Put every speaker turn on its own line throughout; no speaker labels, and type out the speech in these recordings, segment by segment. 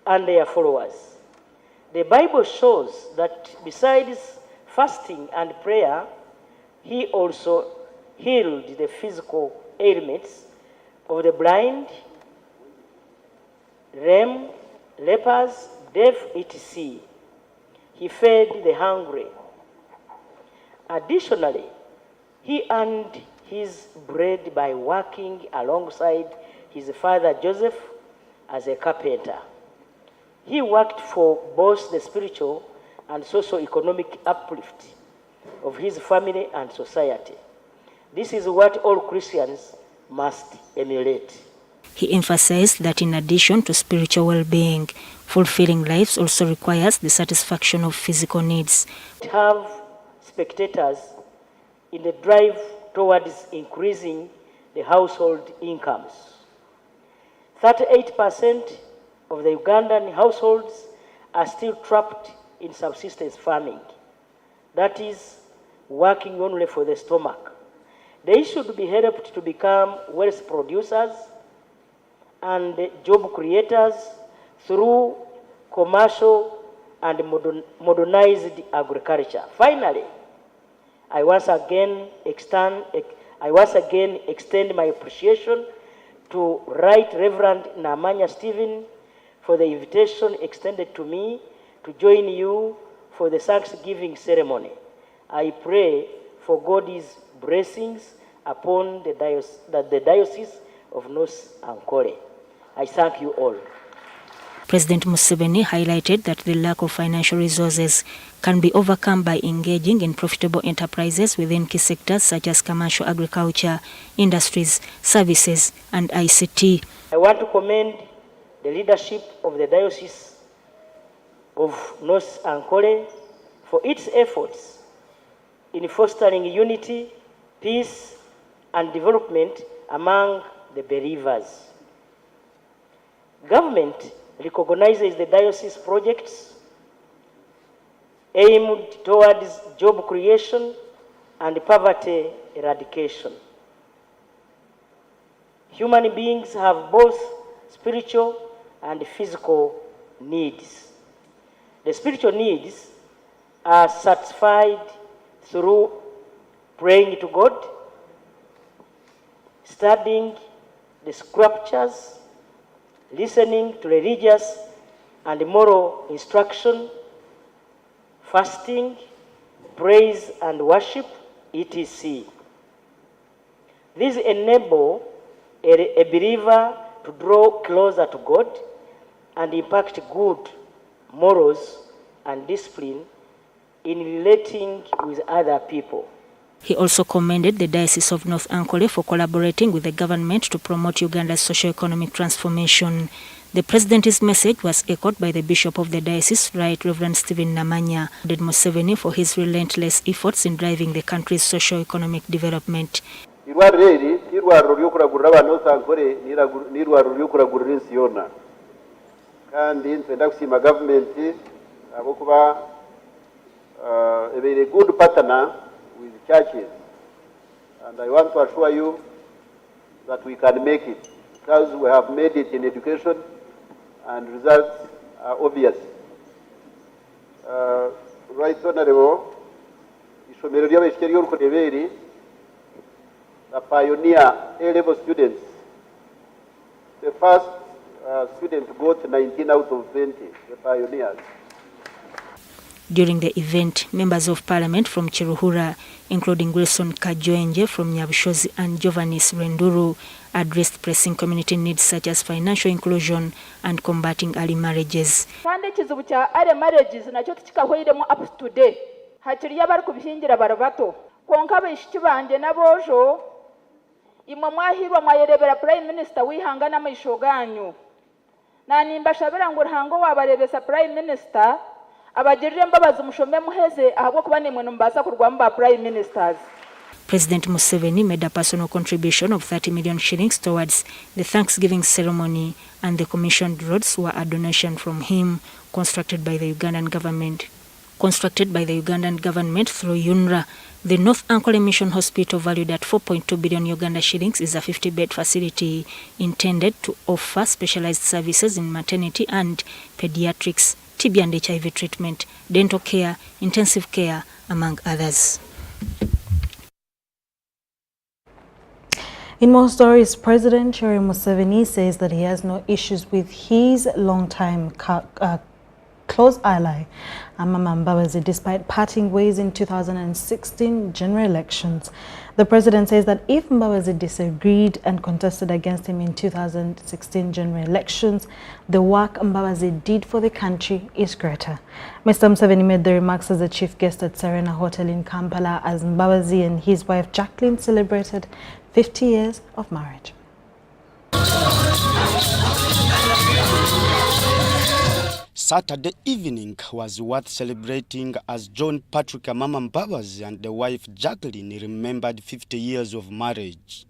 and their followers. The Bible shows that besides fasting and prayer, he also healed the physical ailments of the blind, lame, lepers, deaf, etc. He fed the hungry. Additionally, he earned his bread by working alongside his father Joseph as a carpenter. He worked for both the spiritual and socio-economic uplift of his family and society. This is what all Christians must emulate.
He emphasized that in addition to spiritual well-being, fulfilling lives also requires the satisfaction of physical needs.
Have spectators in the drive towards increasing the household incomes. 38% of the Ugandan households are still trapped in subsistence farming. That is, working only for the stomach. They should be helped to become wealth producers and job creators through commercial and modernized agriculture. Finally, I once again extend my appreciation to Right Reverend Namanya Stephen for the invitation extended to me to join you for the Thanksgiving ceremony. I pray for God's blessings upon the Diocese of North Ankole. I thank you all.
President Museveni highlighted that the lack of financial resources can be overcome by engaging in profitable enterprises within key sectors such as commercial agriculture, industries, services, and ICT.
I want to commend the leadership of the Diocese of North Ankole for its efforts in fostering unity, peace, and development among the believers. Government recognizes the diocese projects aimed towards job creation and poverty eradication. Human beings have both spiritual and physical needs. The spiritual needs are satisfied through praying to God, studying the scriptures, listening to religious and moral instruction, fasting, praise and worship, etc. These enable a believer to draw closer to God and impact good morals and discipline in relating with other people.
He also commended the Diocese of North Ankole for collaborating with the government to promote Uganda's socio-economic transformation. The President's message was echoed by the Bishop of the Diocese, Right Reverend Stephen Namanya, who lauded Museveni for his relentless efforts in driving the country's socio-economic development.
A good partner with churches, and I want to assure you that we can make it because we have made it in education and results are obvious. Right Honorable, the pioneer A-level students, the first student got 19 out of 20, the pioneers.
During the event, members of parliament from Chiruhura, including Wilson Kajoenje from Nyabushozi and Giovannis Renduru, addressed pressing community needs such as financial inclusion and combating early marriages.
Early marriages nacho tikahwiremo up to date. Hakiriya bari kubishingira barabato. Konka bishiki banje nabojo imwe mwahirwa mwayerebera Prime Minister wihangana amayisho ganyu. Na nimba shabira ngo ruhango wabarebesa Prime Minister abagirire mbabaza umushombe muheze ahubwo kuba nimwe numbasa kurwamba Prime Ministers.
President Museveni made a personal contribution of 30 million shillings towards the Thanksgiving ceremony, and the commissioned roads were a donation from him, constructed by the Ugandan government through UNRWA. The North Ankole Mission Hospital, valued at 4.2 billion Uganda shillings, is a 50-bed facility intended to offer specialized services in maternity and pediatrics, TB and HIV treatment, dental care, intensive care, among others.
In more stories, President Yoweri Museveni says that he has no issues with his long-time close ally, Amama Mbabazi, despite parting ways in 2016 general elections. The president says that if Mbabazi disagreed and contested against him in 2016 general elections, the work Mbabazi did for the country is greater. Mr. Museveni made the remarks as a chief guest at Serena Hotel in Kampala as Mbabazi and his wife Jacqueline celebrated 50 years of marriage.
Saturday evening was worth celebrating as John Patrick Amama Mbabazi and the wife Jacqueline remembered 50 years of marriage.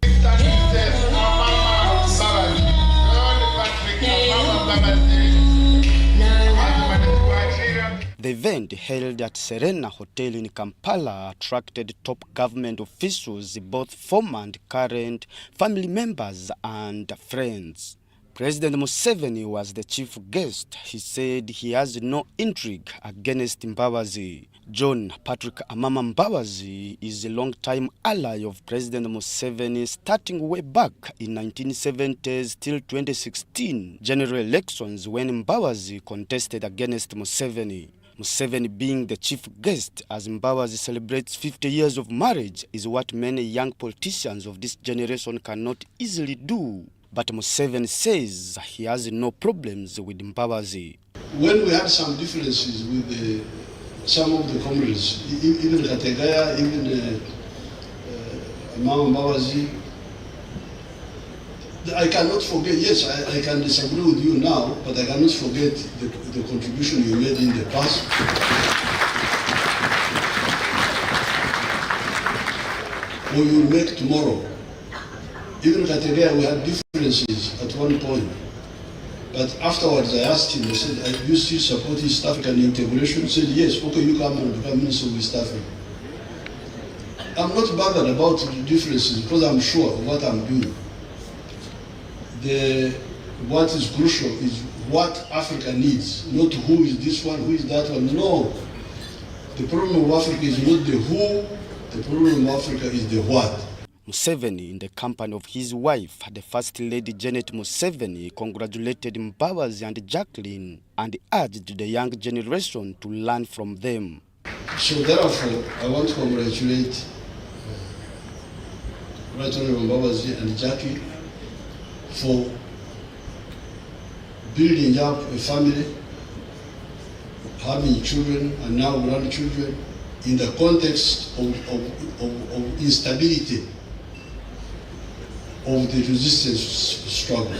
The event, held at Serena Hotel in Kampala, attracted top government officials, both former and current, family members and friends. President Museveni was the chief guest. He said he has no intrigue against Mbabazi. John Patrick Amama Mbabazi is a long-time ally of President Museveni, starting way back in 1970s till 2016 general elections when Mbabazi contested against Museveni. Museveni being the chief guest as Mbabazi celebrates 50 years of marriage is what many young politicians of this generation cannot easily do. But Museveni says he has no problems with Mbabazi.
When we had some differences with some of the comrades, even Kategaya, even Mama Mbabazi, I cannot forget, yes, I can disagree with you now, but I cannot forget the contribution you made in the past. Or you will make tomorrow. Even Kategaya, we had differences at one point. But afterwards, I asked him, I said, you still support East African integration? He said, yes, okay, you come and become Minister of East Africa. I'm not bothered about the differences because I'm sure of what I'm doing. What is crucial is what Africa needs, not who is this one, who is that one. No. The problem of Africa is not the who, the problem of Africa is the what.
Museveni, in the company of his wife, the First Lady Janet Museveni, congratulated Mbabazi and Jacqueline and urged the young generation to learn from them.
So therefore, I want to congratulate Right Honorable Mbabazi and Jackie for building up a family, having children and now grandchildren in the context of instability of the resistance struggle,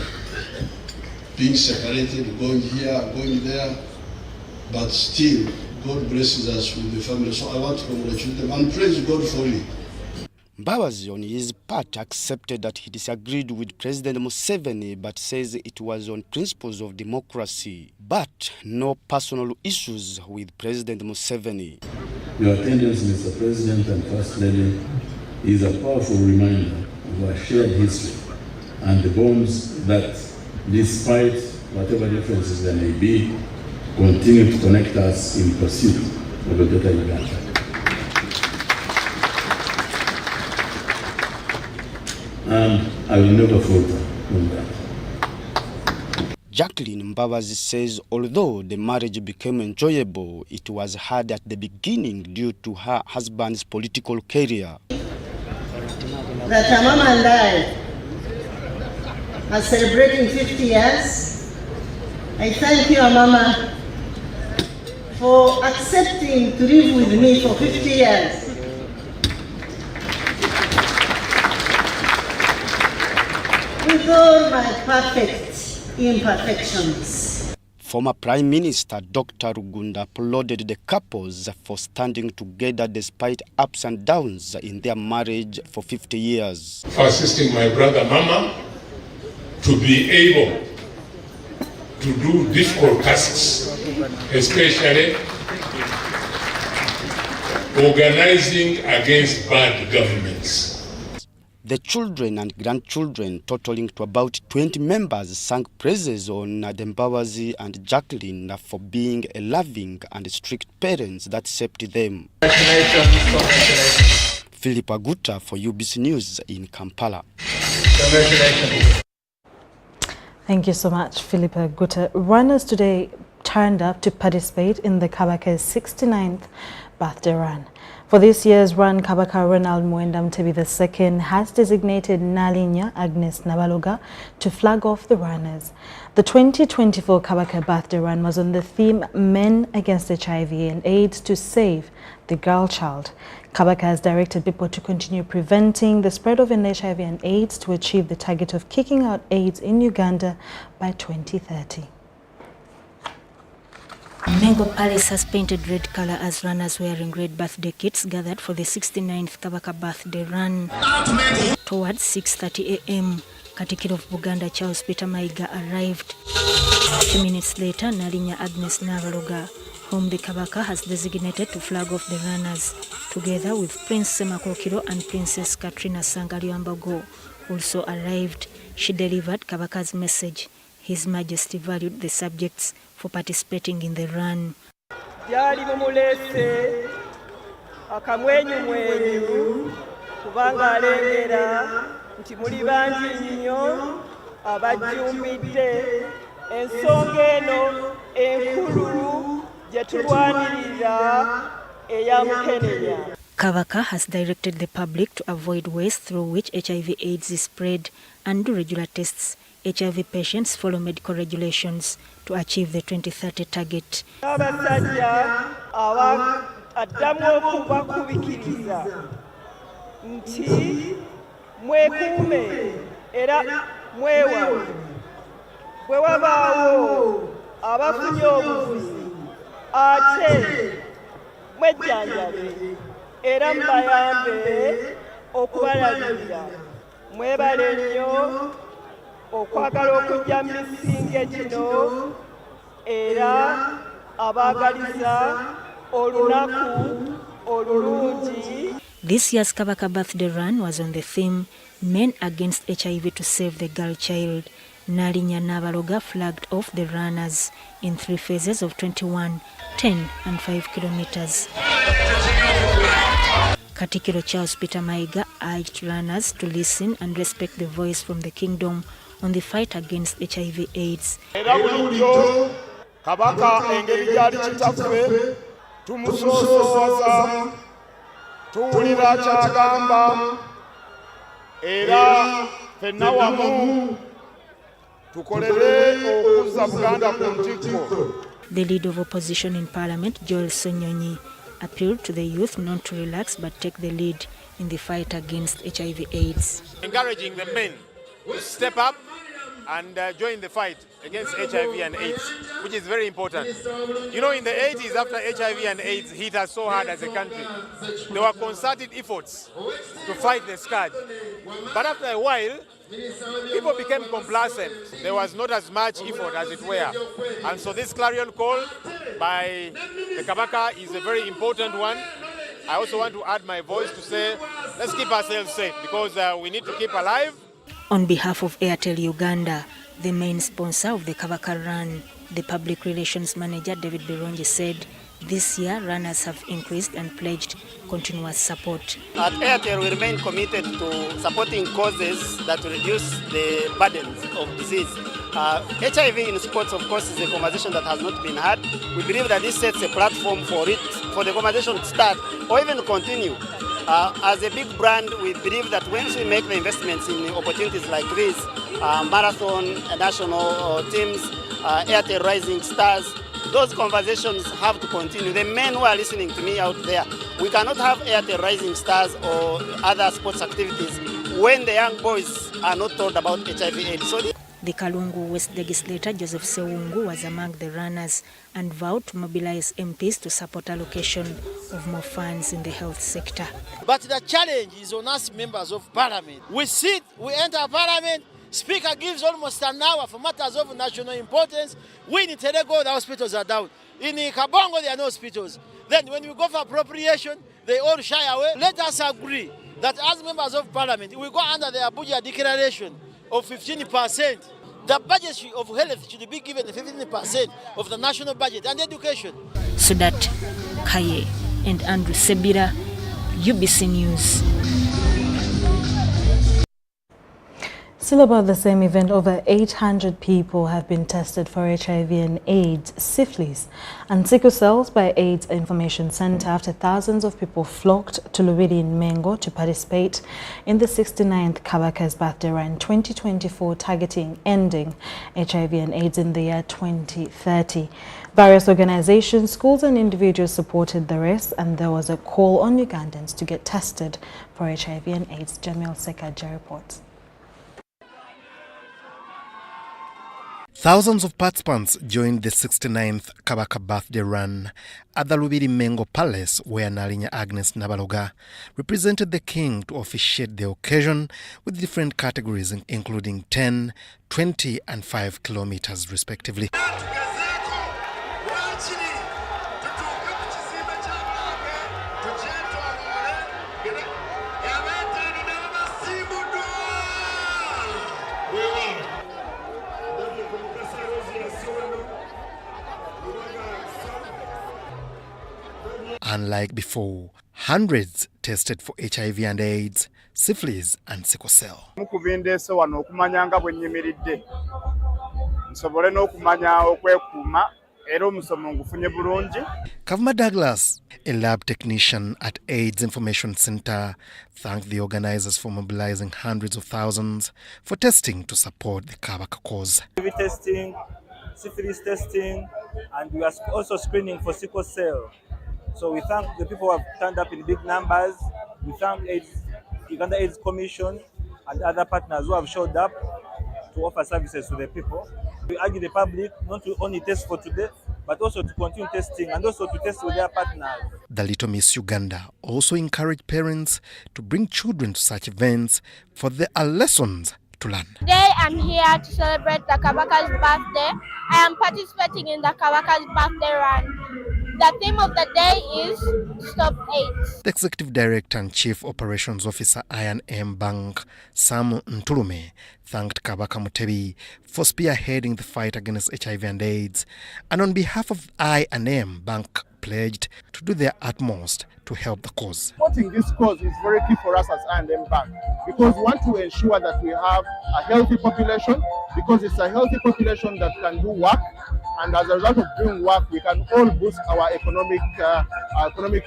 being separated, going here, going there, but still God blesses us with the family. So I want to congratulate them and praise God for it.
Mbabazi, on his part, accepted that he disagreed with President Museveni, but says it was on principles of democracy, but no personal issues with President Museveni.
Your attendance, Mr. President and First Lady, is a powerful reminder of our shared history and the bonds that, despite whatever differences there may be, continue to connect us in pursuit of a better Uganda. And I will never falter on that.
Jacqueline Mbabazi says although the marriage became enjoyable, it was hard at the beginning due to her husband's political career.
That her mama and I are celebrating 50 years. I thank you, Mama, for accepting to live with me for 50 years. With all my perfect imperfections.
Former Prime Minister Dr. Rwanda applauded the couples for standing together despite ups and downs in their marriage for 50 years.
For assisting my brother Mama to be able to do difficult tasks, especially organizing against bad governments.
The children and grandchildren, totaling to about 20 members, sang praises on Dembawazi and Jacqueline for being a loving and strict parents that shaped them.
Congratulations.
Philip Aguta for UBC News in Kampala.
Congratulations.
Thank you so much, Philip Aguta. Runners today turned up to participate in the Kabaka's 69th birthday run. For this year's run, Kabaka Ronald Mwenda Mtebi II has designated Nalinya Agnes Nabaloga to flag off the runners. The 2024 Kabaka birthday run was on the theme Men Against HIV and AIDS to Save the Girl Child. Kabaka has directed people to continue preventing the spread of HIV and AIDS to achieve the target of kicking out AIDS in Uganda by 2030.
Mengo Parish has painted red color as runners wearing red birthday kits gathered for the 69th Kabaka birthday run. Towards 6:30 a.m., Katikiro of Buganda Charles Peter Maiga arrived. 2 minutes later, Nalinya Agnes Nabaloga, whom the Kabaka has designated to flag off the runners, together with Prince Semakokiro and Princess Katrina Sangaliambago, also arrived. She delivered Kabaka's message. His Majesty valued the subjects for participating in the run.
Byali mumulese akamwenyu mwenyu kubanga alengera nti muli bangi nnyo abajjumbidde ensonga eno enkulu gye tulwanirira eya Mukenenya.
Kabaka has directed the public to avoid ways through which HIV/AIDS is spread and do regular tests. HIV patients follow medical regulations to achieve the 2030 target.
Abasajja addamu okubakubikiriza nti mwekuume era mwewawe bwe wabaawo abafunye obuvuzi ate mwejjanjabe era mubayambe okubalabirira. Mwebale nnyo okwagala okujja mu misinge gino era abaagaliza olunaku olulungi.
This year's Kabaka birthday run was on the theme Men Against HIV to Save the Girl Child. Nalinya Nabaloga flagged off the runners in 3 phases of 21, 10 and 5 kilometers. Katikiro Charles Peter Maiga urged runners to listen and respect the voice from the kingdom on the fight against HIV/AIDS.
Era bulijjo Kabaka engeri gyali kitaffe tumusoosowaza tuwulira kyagamba era ffenna wamu tukolere okuzza Buganda ku ntikko.
The leader of opposition in Parliament, Joel Sonyonyi, appealed to the youth not to relax but take the lead in the fight against HIV/AIDS.
Encouraging the men to step up and join the fight against HIV and AIDS, which is very important. You know, in the 80s, after HIV and AIDS hit us so hard as a country, there were concerted efforts to fight the scourge. But after a while, people became complacent. There was not as much effort as it were. And so this clarion call by the Kabaka is a very important one. I also want to add my voice to say, let's keep ourselves safe because we need to keep alive.
On behalf of Airtel Uganda, the main sponsor of the Kabaka Run, the public relations manager David Bironji said this year runners have increased and pledged continuous support.
At Airtel, we remain committed to supporting causes that reduce the burdens of disease. HIV in sports, of course, is a conversation that has not been had. We believe that this sets a platform for the conversation to start or even continue. As a big brand, we believe that once we make the investments in opportunities like this, marathon, national teams, Airtel Rising Stars, those conversations have to continue. The men who are listening to me out there, we cannot have Airtel Rising Stars or other sports activities when the young boys are not told about HIV/AIDS. So
the Kalungu West legislator Joseph Sewungu was among the runners and vowed to mobilize MPs to support allocation of more funds in the health sector.
But the challenge is on us members of parliament. We sit, we enter parliament, Speaker gives almost an hour for matters of national importance. We in Terego, the hospitals are down. In Kabongo, there are no hospitals. Then when we go for appropriation, they all shy away. Let us agree that as members of parliament, we go under the Abuja declaration of 15%. The budget of health should be given 15% of the national budget and education.
Sudat Kaye and Andrew Sebira, UBC News.
Still about the same event, over 800 people have been tested for HIV and AIDS, syphilis and sickle cells by AIDS Information Center after thousands of people flocked to Lubiri in Mengo to participate in the 69th Kabaka's birthday run 2024, targeting ending HIV and AIDS in the year 2030. Various organizations, schools and individuals supported the race, and there was a call on Ugandans to get tested for HIV and AIDS. Jamil Sekaja reports.
Thousands of participants joined the 69th Kabaka birthday run at the Lubiri Mengo Palace, where Nalinya Agnes Nabaloga represented the king to officiate the occasion with different categories, including 10, 20 and 5 kilometers respectively. Unlike before, hundreds tested for HIV and AIDS, syphilis and sickle cell. Kavma Douglas, a lab technician at AIDS Information Center, thanked the organizers for mobilizing hundreds of thousands for testing to support the Kabaka cause.
HIV testing, syphilis testing, and we are also screening for sickle cell. So we thank the people who have turned up in big numbers. We thank Uganda AIDS Commission and other partners who have showed up to offer services to the people. We urge the public not to only test for today, but also to continue testing and also to test with their partners.
The Little Miss Uganda also encouraged parents to bring children to such events, for there are lessons to learn.
Today I'm here to celebrate the Kabaka's birthday. I am participating in the Kabaka's birthday run. The theme of the day is Stop AIDS.
The Executive Director and Chief Operations Officer I&M Bank, Sam Ntulume, thanked Kabaka Mutebi for spearheading the fight against HIV and AIDS, and on behalf of I&M Bank pledged to do their utmost to help the cause.
Supporting this cause is very key for us as I&M Bank, because we want to ensure that we have a healthy population, because it's a healthy population that can do work, and as a result of doing work, we can all boost our economic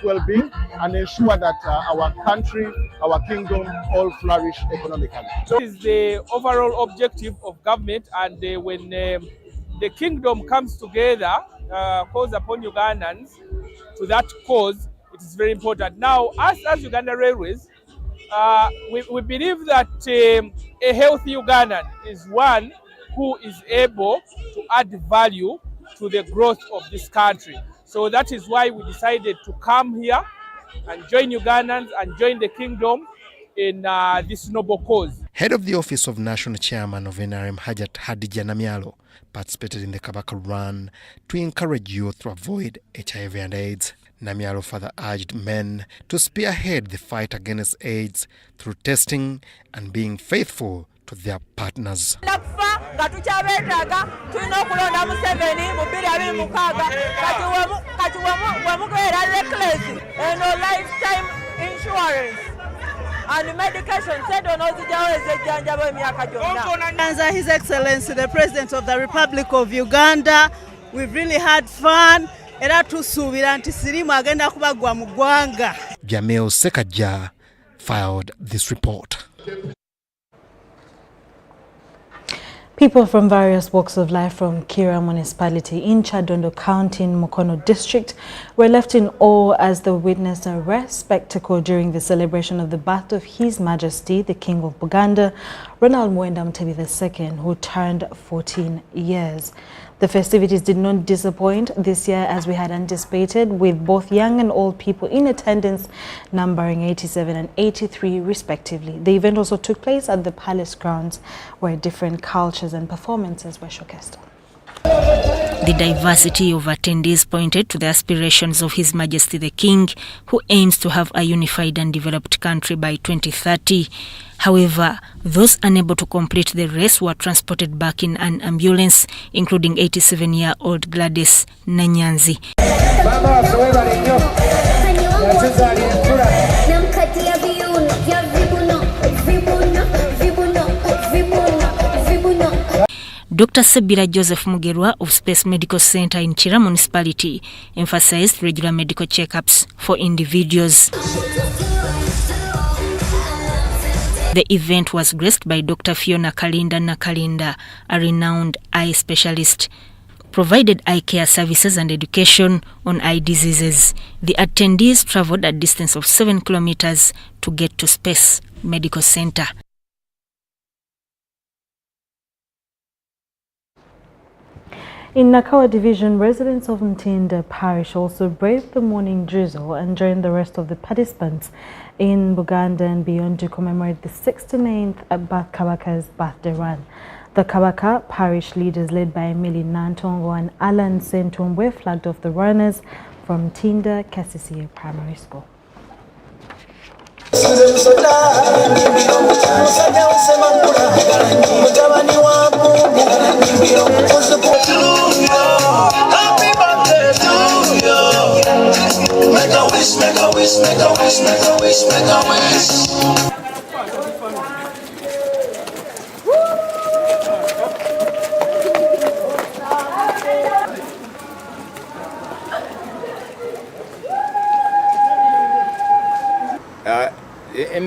well-being and ensure that our country, our kingdom, all flourish economically.
So this is the overall objective of government, and when the kingdom comes together, calls upon Ugandans to that cause, it is very important. Now, as Uganda Railways, we believe that a healthy Ugandan is one who is able to add value to the growth of this country. So that is why we decided to come here and join Ugandans and join the kingdom in this noble cause.
Head of the Office of National Chairman of NRM, Hajat Hadija Namyalo, participated in the Kabaka run to encourage youth to avoid HIV and AIDS. Namyalo further urged men to spearhead the fight against AIDS through testing and being faithful to their partners.
And medication His Excellency the President of the Republic of Uganda, we've really had fun.
Jamil Sekaja filed this report.
People from various walks of life from Kira municipality in Chadondo County in Mukono district were left in awe as they witnessed a rare spectacle during the celebration of the birth of His Majesty, the King of Buganda, Ronald Muwenda Mutebi II, who turned 14 years. The festivities did not disappoint this year as we had anticipated, with both young and old people in attendance numbering 87 and 83 respectively. The event also took place at the palace grounds where different cultures and performances were showcased.
The diversity of attendees pointed to the aspirations of His Majesty the King, who aims to have a unified and developed country by 2030. However, those unable to complete the race were transported back in an ambulance, including 87-year-old Gladys Nanyanzi. Dr. Sebira Joseph Mugerwa of Space Medical Center in Chira Municipality emphasized regular medical checkups for individuals. The event was graced by Dr. Fiona Kalinda Nakalinda, a renowned eye specialist, provided eye care services and education on eye diseases. The attendees traveled a distance of 7 kilometers to get to Space Medical Center.
In Nakawa Division, residents of Ntinda Parish also braved the morning drizzle and joined the rest of the participants in Buganda and beyond to commemorate the 69th Kabaka's birthday run. The Kabaka Parish leaders, led by Emily Nantongo and Alan Sentumbwe, flagged off the runners from Ntinda Kasisia Primary School.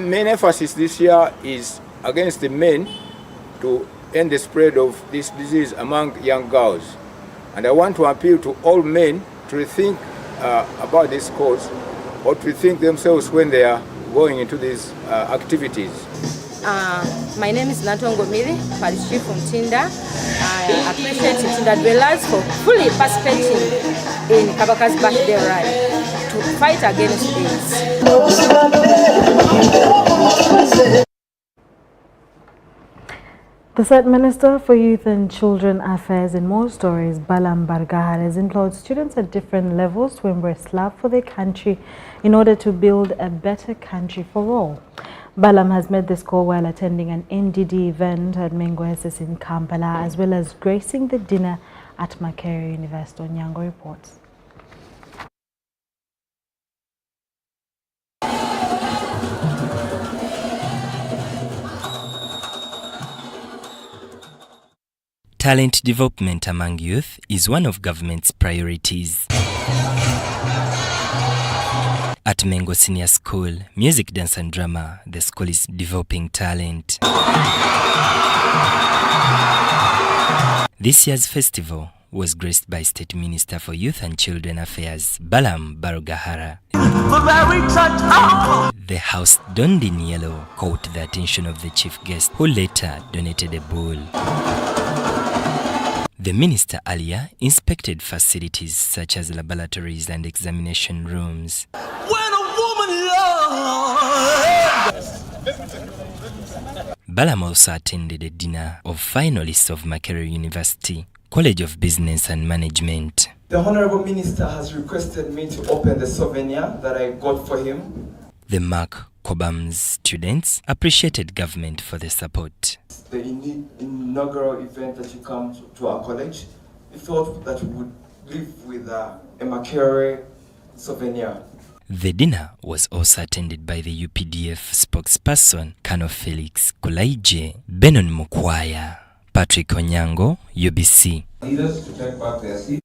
Main emphasis this year is against the men to end the spread of this disease among young girls. And I want to appeal to all men to rethink about this cause, or to rethink themselves when they are going into these activities.
My name is Natongo Mili, Parish Chief from Tinda. I appreciate Tinda dwellers for fully participating in Kabaka's birthday ride to fight against AIDS.
The said Minister for Youth and Children Affairs in More Stories, Balam Bargahar, has implored students at different levels to embrace love for their country in order to build a better country for all. Balam has made this call while attending an NDD event at Mengo SS in Kampala, as well as gracing the dinner at Makerere University. Onyango reports.
Talent development among youth is one of government's priorities. At Mengo Senior School, music, dance and drama, the school is developing talent. This year's festival was graced by State Minister for Youth and Children Affairs, Balam Barugahara. The house donned in yellow caught the attention of the chief guest, who later donated a bull. The minister earlier inspected facilities such as laboratories and examination rooms. Balam also attended a dinner of finalists of Makerere University, College of Business and Management.
The Honorable Minister has requested me to open the souvenir that I got for him.
The Mark Cobham's students appreciated government for the support.
The inaugural event that you come to our college, we thought that we would live with a Makerere souvenir.
The dinner was also attended by the UPDF spokesperson, Colonel Felix Kulaije, Benon Mukwaya, Patrick Onyango, UBC.
Leaders to take back their seats.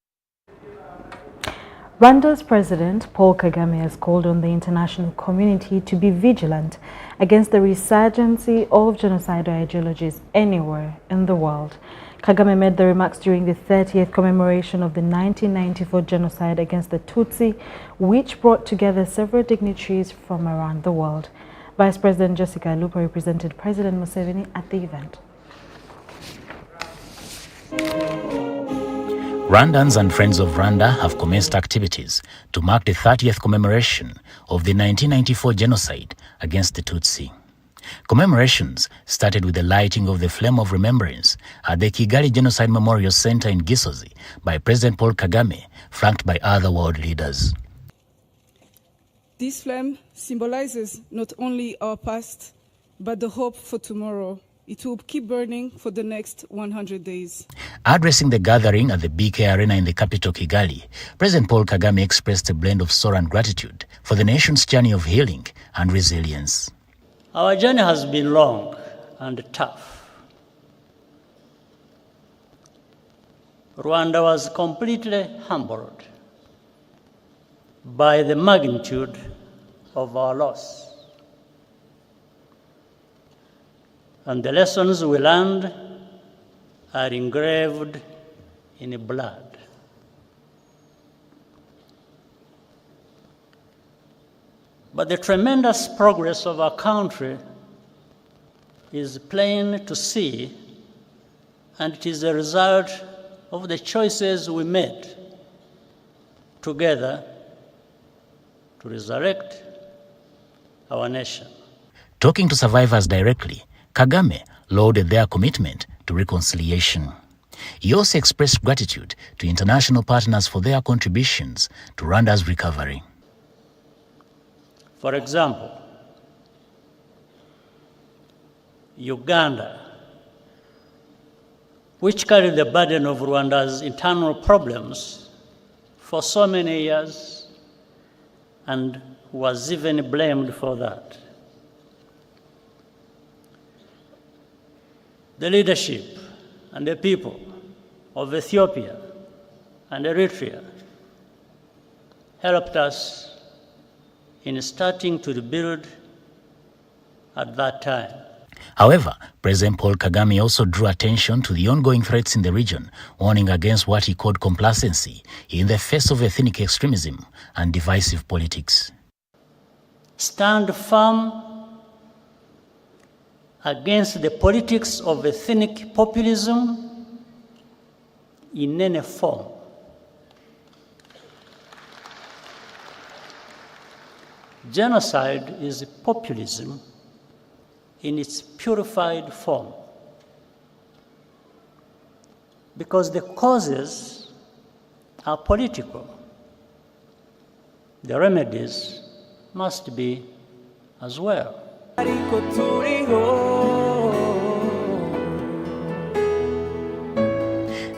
Rwanda's President Paul Kagame has called on the international community to be vigilant against the resurgence of genocidal ideologies anywhere in the world. Kagame made the remarks during the 30th commemoration of the 1994 genocide against the Tutsi, which brought together several dignitaries from around the world. Vice President Jessica Lupo represented President Museveni at the event.
Rwandans and Friends of Rwanda have commenced activities to mark the 30th commemoration of the 1994 genocide against the Tutsi. Commemorations started with the lighting of the Flame of Remembrance at the Kigali Genocide Memorial Center in Gisozi by President Paul Kagame, flanked by other world leaders.
This flame symbolizes not only our past, but the hope for tomorrow. It will keep burning for the next 100 days.
Addressing the gathering at the BK Arena in the capital Kigali, President Paul Kagame expressed a blend of sorrow and gratitude for the nation's journey of healing and resilience.
Our journey has been long and tough. Rwanda was completely humbled by the magnitude of our loss. And the lessons we learned are engraved in blood. But the tremendous progress of our country is plain to see, and it is a result of the choices we made together to resurrect our nation.
Talking to survivors directly, Kagame lauded their commitment to reconciliation. He also expressed gratitude to international partners for their contributions to Rwanda's recovery.
For example, Uganda, which carried the burden of Rwanda's internal problems for so many years and was even blamed for that. The leadership and the people of Ethiopia and Eritrea helped us in starting to rebuild at that time.
However, President Paul Kagame also drew attention to the ongoing threats in the region, warning against what he called complacency in the face of ethnic extremism and divisive politics.
Stand firm against the politics of ethnic populism in any form. Genocide is populism in its purified form, because the causes are political. The remedies must be as well.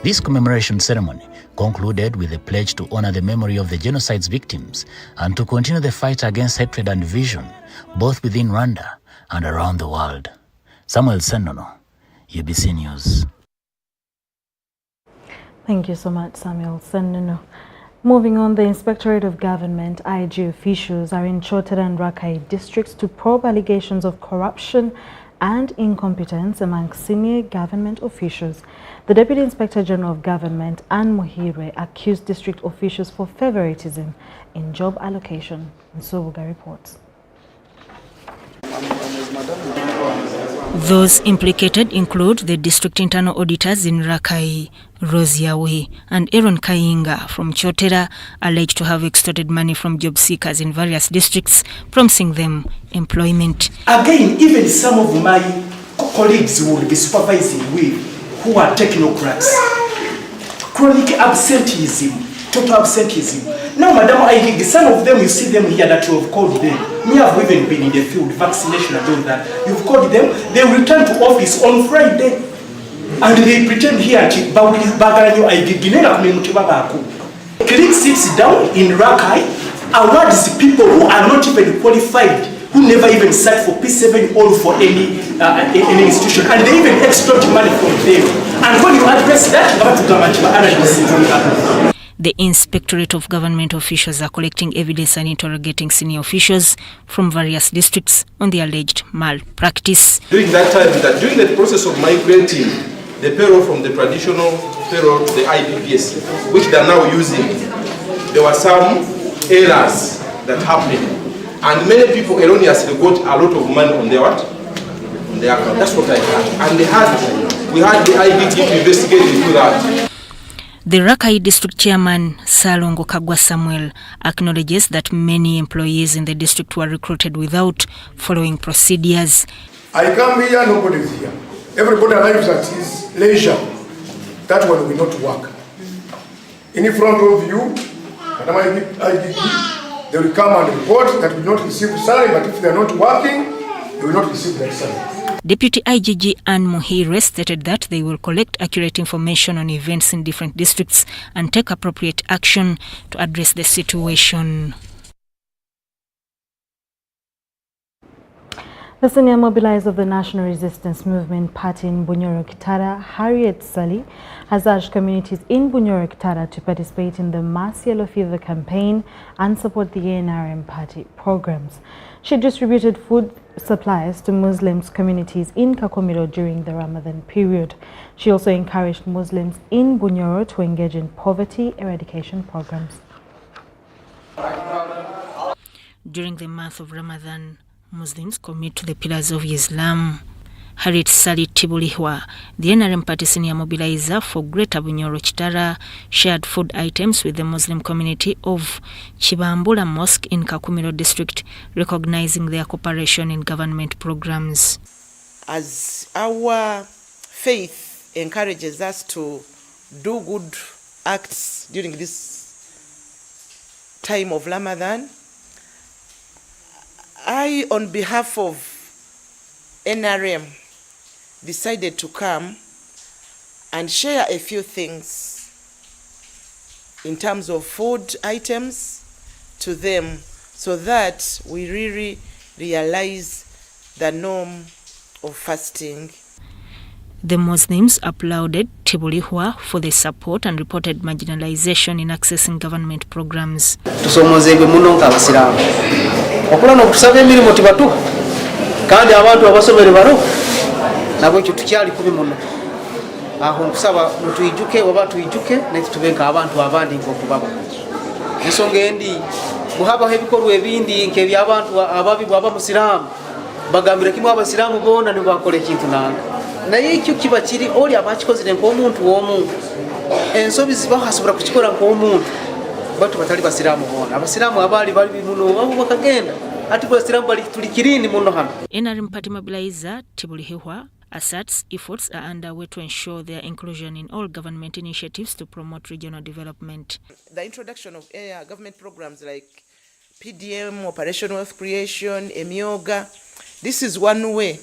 This commemoration ceremony concluded with a pledge to honor the memory of the genocide's victims and to continue the fight against hatred and division, both within Rwanda and around the world. Samuel Sendono, UBC News.
Thank you so much, Samuel Sendono. Moving on, the Inspectorate of Government, IG officials are in Chotera and Rakai districts to probe allegations of corruption and incompetence among senior government officials. The Deputy Inspector General of Government, Anne Muhire, accused district officials for favoritism in job allocation. And Sobuga reports.
Those implicated include the district internal auditors in Rakai, Rosiawe, and Aaron Kainga from Chotera, alleged to have extorted money from job seekers in various districts, promising them employment.
Again, even some of my colleagues who will be supervising with, who are technocrats, chronic absenteeism, total absenteeism. Now, Madam, I some of them, you see them here that you have called them. Me, have even been in the field, vaccination and all that. You've called them, they return to office on Friday. And they pretend here to Click sits down in Rakai, awards people who are not even qualified, who never even sat for P7 or for any institution, and they even extort money from them. And when you address that,
the Inspectorate of Government officials are collecting evidence and interrogating senior officials from various districts on the alleged malpractice.
During that time, during the process of migrating the payroll from the traditional payroll to the IPPS, which they are now using, there were some errors that happened. And many people erroneously got a lot of money on their what? On their account. That's what I heard. And we had the IDG investigating into that.
The Rakai District Chairman, Salongo Kagwa Samuel, acknowledges that many employees in the district were recruited without following procedures.
I come here, nobody is here. Everybody arrives at his leisure. That one will not work. In front of you, they will come and report that will not receive salary, but if they are not working, they will not receive that salary.
Deputy IGG Anne Muhire stated that they will collect accurate information on events in different districts and take appropriate action to address the situation.
The senior mobilizer of the National Resistance Movement Party in Bunyoro Kitara, Harriet Sally, has urged communities in Bunyoro Kitara to participate in the Mass Yellow Fever campaign and support the NRM party programs. She distributed food supplies to Muslims communities in Kakomiro during the Ramadan period. She also encouraged Muslims in Bunyoro to engage in poverty eradication programs.
During the month of Ramadan, Muslims commit to the pillars of Islam. Harriet Sally Tibulihwa, the NRM party senior mobilizer for Greater Bunyoro Kitara, shared food items with the Muslim community of Chibambula Mosque in Kakumiro district, recognizing their cooperation in government programs.
As our faith encourages us to do good acts during this time of Ramadan, I, on behalf of NRM, decided to come and share a few things in terms of food items to them so that we really realize the norm of fasting.
The Muslims applauded Tibulihwa for the support and reported marginalization in accessing government programs.
Okulana okusaba emirimu tibatu kandi abantu abasomere baro nabo ekyo tukyali kubi muno aho nkusaba mutuijuke oba tuijuke netubenka abantu abandi ngokubaba ensonga endi buhabaho ebikolwa ebindi nk'ebyabantu ababi bwaba musiramu bagambira kimwe abasiramu bona ne bakola ekintu nanga naye ekyo kiba kiri oli abakikozire nk'omuntu w'omuntu ensobi zibaho asobora kukikola nk'omuntu batu batali basiramu bona abasiramu abali bali muno abo bakagenda ati basiramu bali tulikirindi muno hano.
NRM party mobilizer Tibulihwa asserts efforts are underway to ensure their inclusion in all government initiatives to promote regional development.
The introduction of government programs like PDM, Operation Wealth Creation, Emioga, this is one way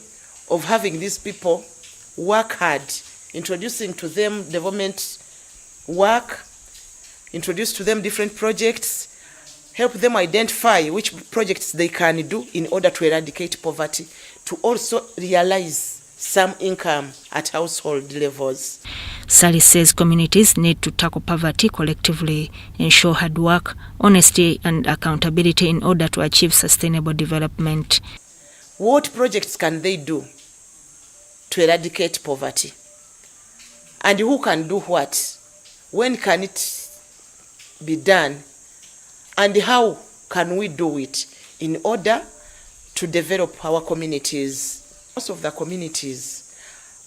of having these people work hard, introducing to them development work, introduce to them different projects, help them identify which projects they can do in order to eradicate poverty, to also realize some income at household levels.
Sally says communities need to tackle poverty collectively, ensure hard work, honesty and accountability in order to achieve sustainable development.
What projects can they do to eradicate poverty? And who can do what? When can it be done, and how can we do it in order to develop our communities? Most of the communities,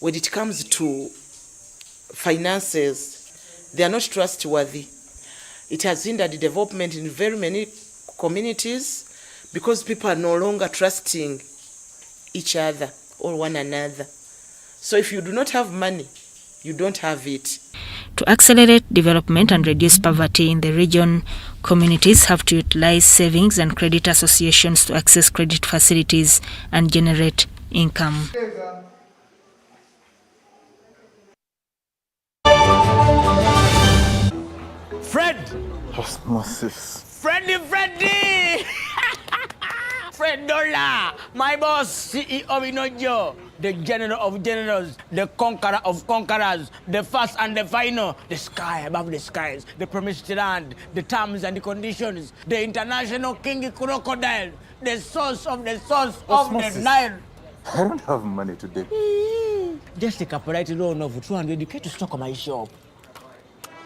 when it comes to finances, they are not trustworthy. It has hindered development in very many communities because people are no longer trusting each other or one another. So if you do not have money, you don't have it.
To accelerate development and reduce poverty in the region, communities have to utilize savings and credit associations to access credit facilities and generate income.
Fred!
Osmosis.
Freddy! Fred Dollar, my boss, CEO Inojo, the general of generals, the conqueror of conquerors, the first and the final, the sky above the skies, the promised land, the terms and the conditions, the international king crocodile, the source of the Nile.
I don't have money today.
Just take a polite loan of 200k to stock my shop.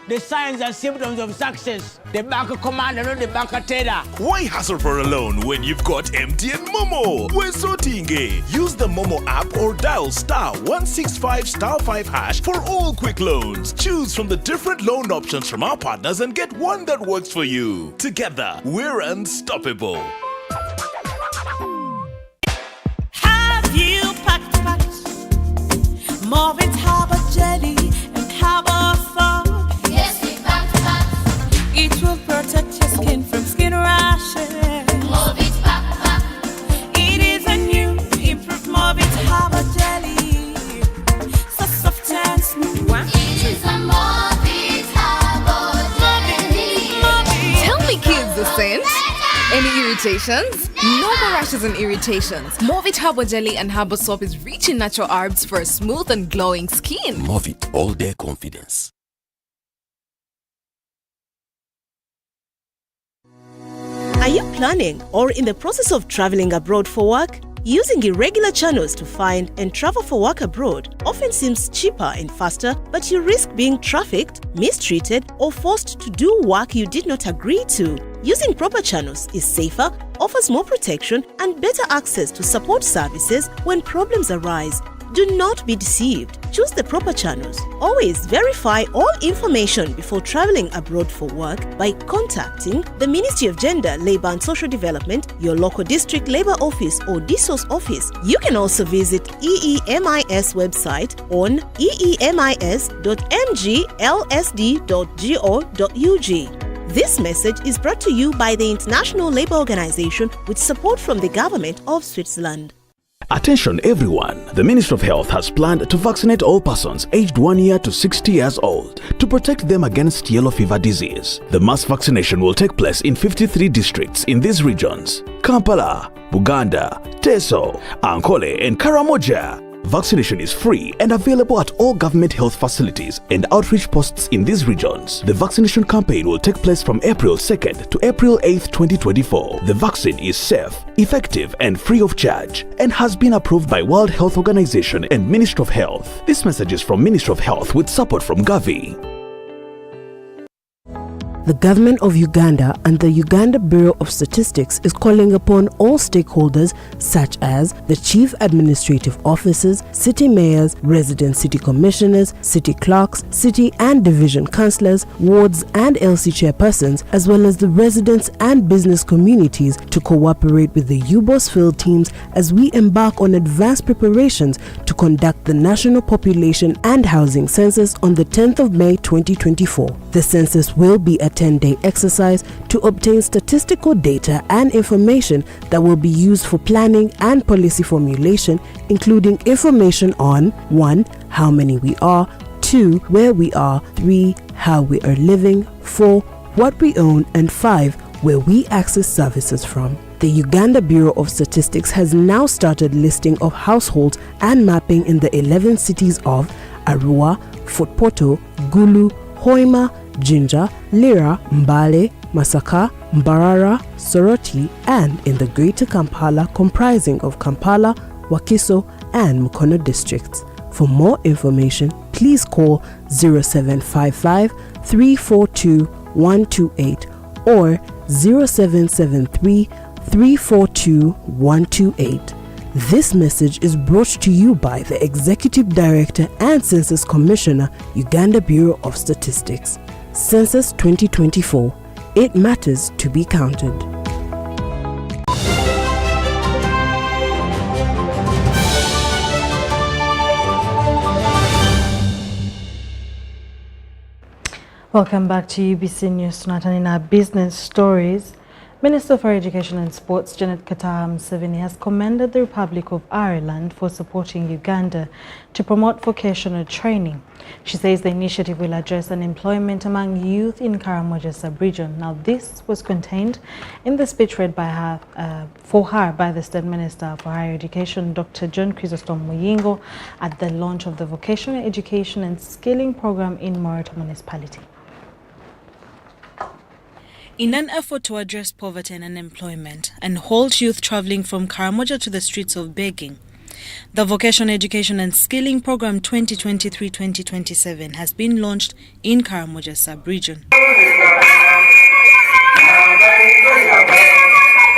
The signs and symptoms of success. The bank commander, not the bank teller.
Why hassle for a loan when you've got MTN Momo? We're sorting. Use the Momo app or dial *165*5# for all quick loans. Choose from the different loan options from our partners and get one that works for you. Together, we're unstoppable.
Have you
protect your skin from skin rashes. Movit Papa. It is a new improved Movit Harbor Jelly. So soft and smooth. It is a Movit Harbor Jelly.
Tell me, kids, the scent. Any irritations? No more rashes and irritations. Movit Harbor Jelly and Harbor Soap is rich in natural herbs for a smooth and glowing skin.
Movit All Day Confidence.
Are you planning or in the process of traveling abroad for work? Using irregular channels to find and travel for work abroad often seems cheaper and faster, but you risk being trafficked, mistreated, or forced to do work you did not agree to. Using proper channels is safer, offers more protection, and better access to support services when problems arise. Do not be deceived. Choose the proper channels. Always verify all information before traveling abroad for work by contacting the Ministry of Gender, Labour and Social Development, your local district labour office or DSOS office. You can also visit EEMIS website on eemis.mglsd.go.ug. This message is brought to you by the International Labour Organization with support from the Government of Switzerland.
Attention everyone, the Ministry of Health has planned to vaccinate all persons aged 1 year to 60 years old to protect them against yellow fever disease. The mass vaccination will take place in 53 districts in these regions: Kampala, Buganda, Teso, Ankole and Karamoja. Vaccination is free and available at all government health facilities and outreach posts in these regions. The vaccination campaign will take place from April 2nd to April 8th, 2024. The vaccine is safe, effective and free of charge and has been approved by World Health Organization and Ministry of Health. This message is from Ministry of Health with support from Gavi.
The government of Uganda and the Uganda Bureau of Statistics is calling upon all stakeholders such as the chief administrative officers, city mayors, resident city commissioners, city clerks, city and division councillors, wards and LC chairpersons, as well as the residents and business communities to cooperate with the UBOS field teams as we embark on advanced preparations to conduct the National Population and Housing Census on the 10th of May 2024. The census will be a 10-day exercise to obtain statistical data and information that will be used for planning and policy formulation, including information on 1. How many we are, 2. Where we are, 3. How we are living, 4. What we own, and 5. Where we access services from. The Uganda Bureau of Statistics has now started listing of households and mapping in the 11 cities of Arua, Fort Portal, Gulu, Hoima, Jinja, Lira, Mbale, Masaka, Mbarara, Soroti, and in the Greater Kampala comprising of Kampala, Wakiso, and Mukono districts. For more information, please call 0755 342 128 or 0773 342 128. This message is brought to you by the Executive Director and Census Commissioner, Uganda Bureau of Statistics. Census 2024. It matters to be counted.
Welcome back to UBC News tonight, and in our business stories, Minister for Education and Sports Janet Museveni has commended the Republic of Ireland for supporting Uganda to promote vocational training. She says the initiative will address unemployment among youth in Karamoja sub-region. Now, this was contained in the speech read by her, by the State Minister for Higher Education, Dr. John Chrysostom Muyingo, at the launch of the Vocational Education and Skilling Program in Moreto Municipality.
In an effort to address poverty and unemployment and halt youth traveling from Karamoja to the streets of begging, the Vocational Education and Skilling Program 2023-2027 has been launched in Karamoja sub-region.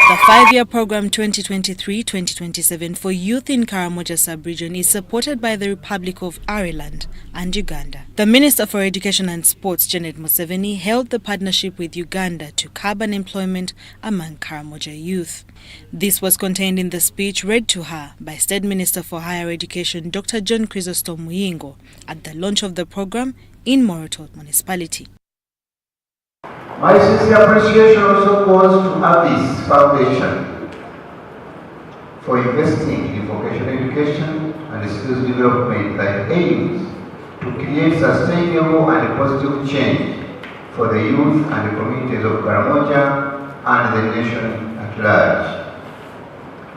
The 5-year program 2023-2027 for youth in Karamoja sub-region is supported by the Republic of Ireland and Uganda. The Minister for Education and Sports, Janet Museveni, held the partnership with Uganda to curb unemployment among Karamoja youth. This was contained in the speech read to her by State Minister for Higher Education, Dr. John Chrysostom Muyingo, at the launch of the program in Moreto Municipality.
My sincere appreciation also goes to Abyss Foundation for investing in vocational education and skills development that aims to create sustainable and positive change for the youth and the communities of Karamoja and the nation at large.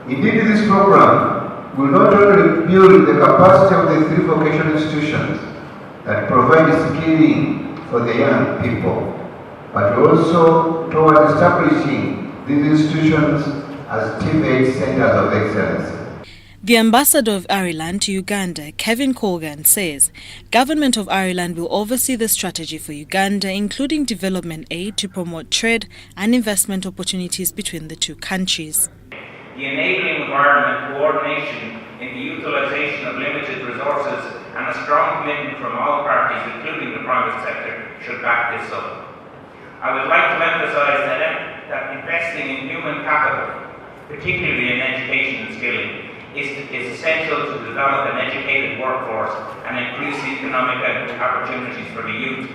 Indeed, this program will not only build the capacity of the 3 vocational institutions that provide skilling for the young people, but also towards establishing these institutions as TVET centers of excellence.
The ambassador of Ireland to Uganda, Kevin Colgan, says Government of Ireland will oversee the strategy for Uganda, including development aid to promote trade and investment opportunities between the two countries.
The enabling environment, coordination in the utilisation of limited resources and a strong commitment from all parties, including the private sector, should back this up. I would like to emphasise that investing in human capital, particularly in education and skilling, is essential to develop an educated workforce and increase economic opportunities for the youth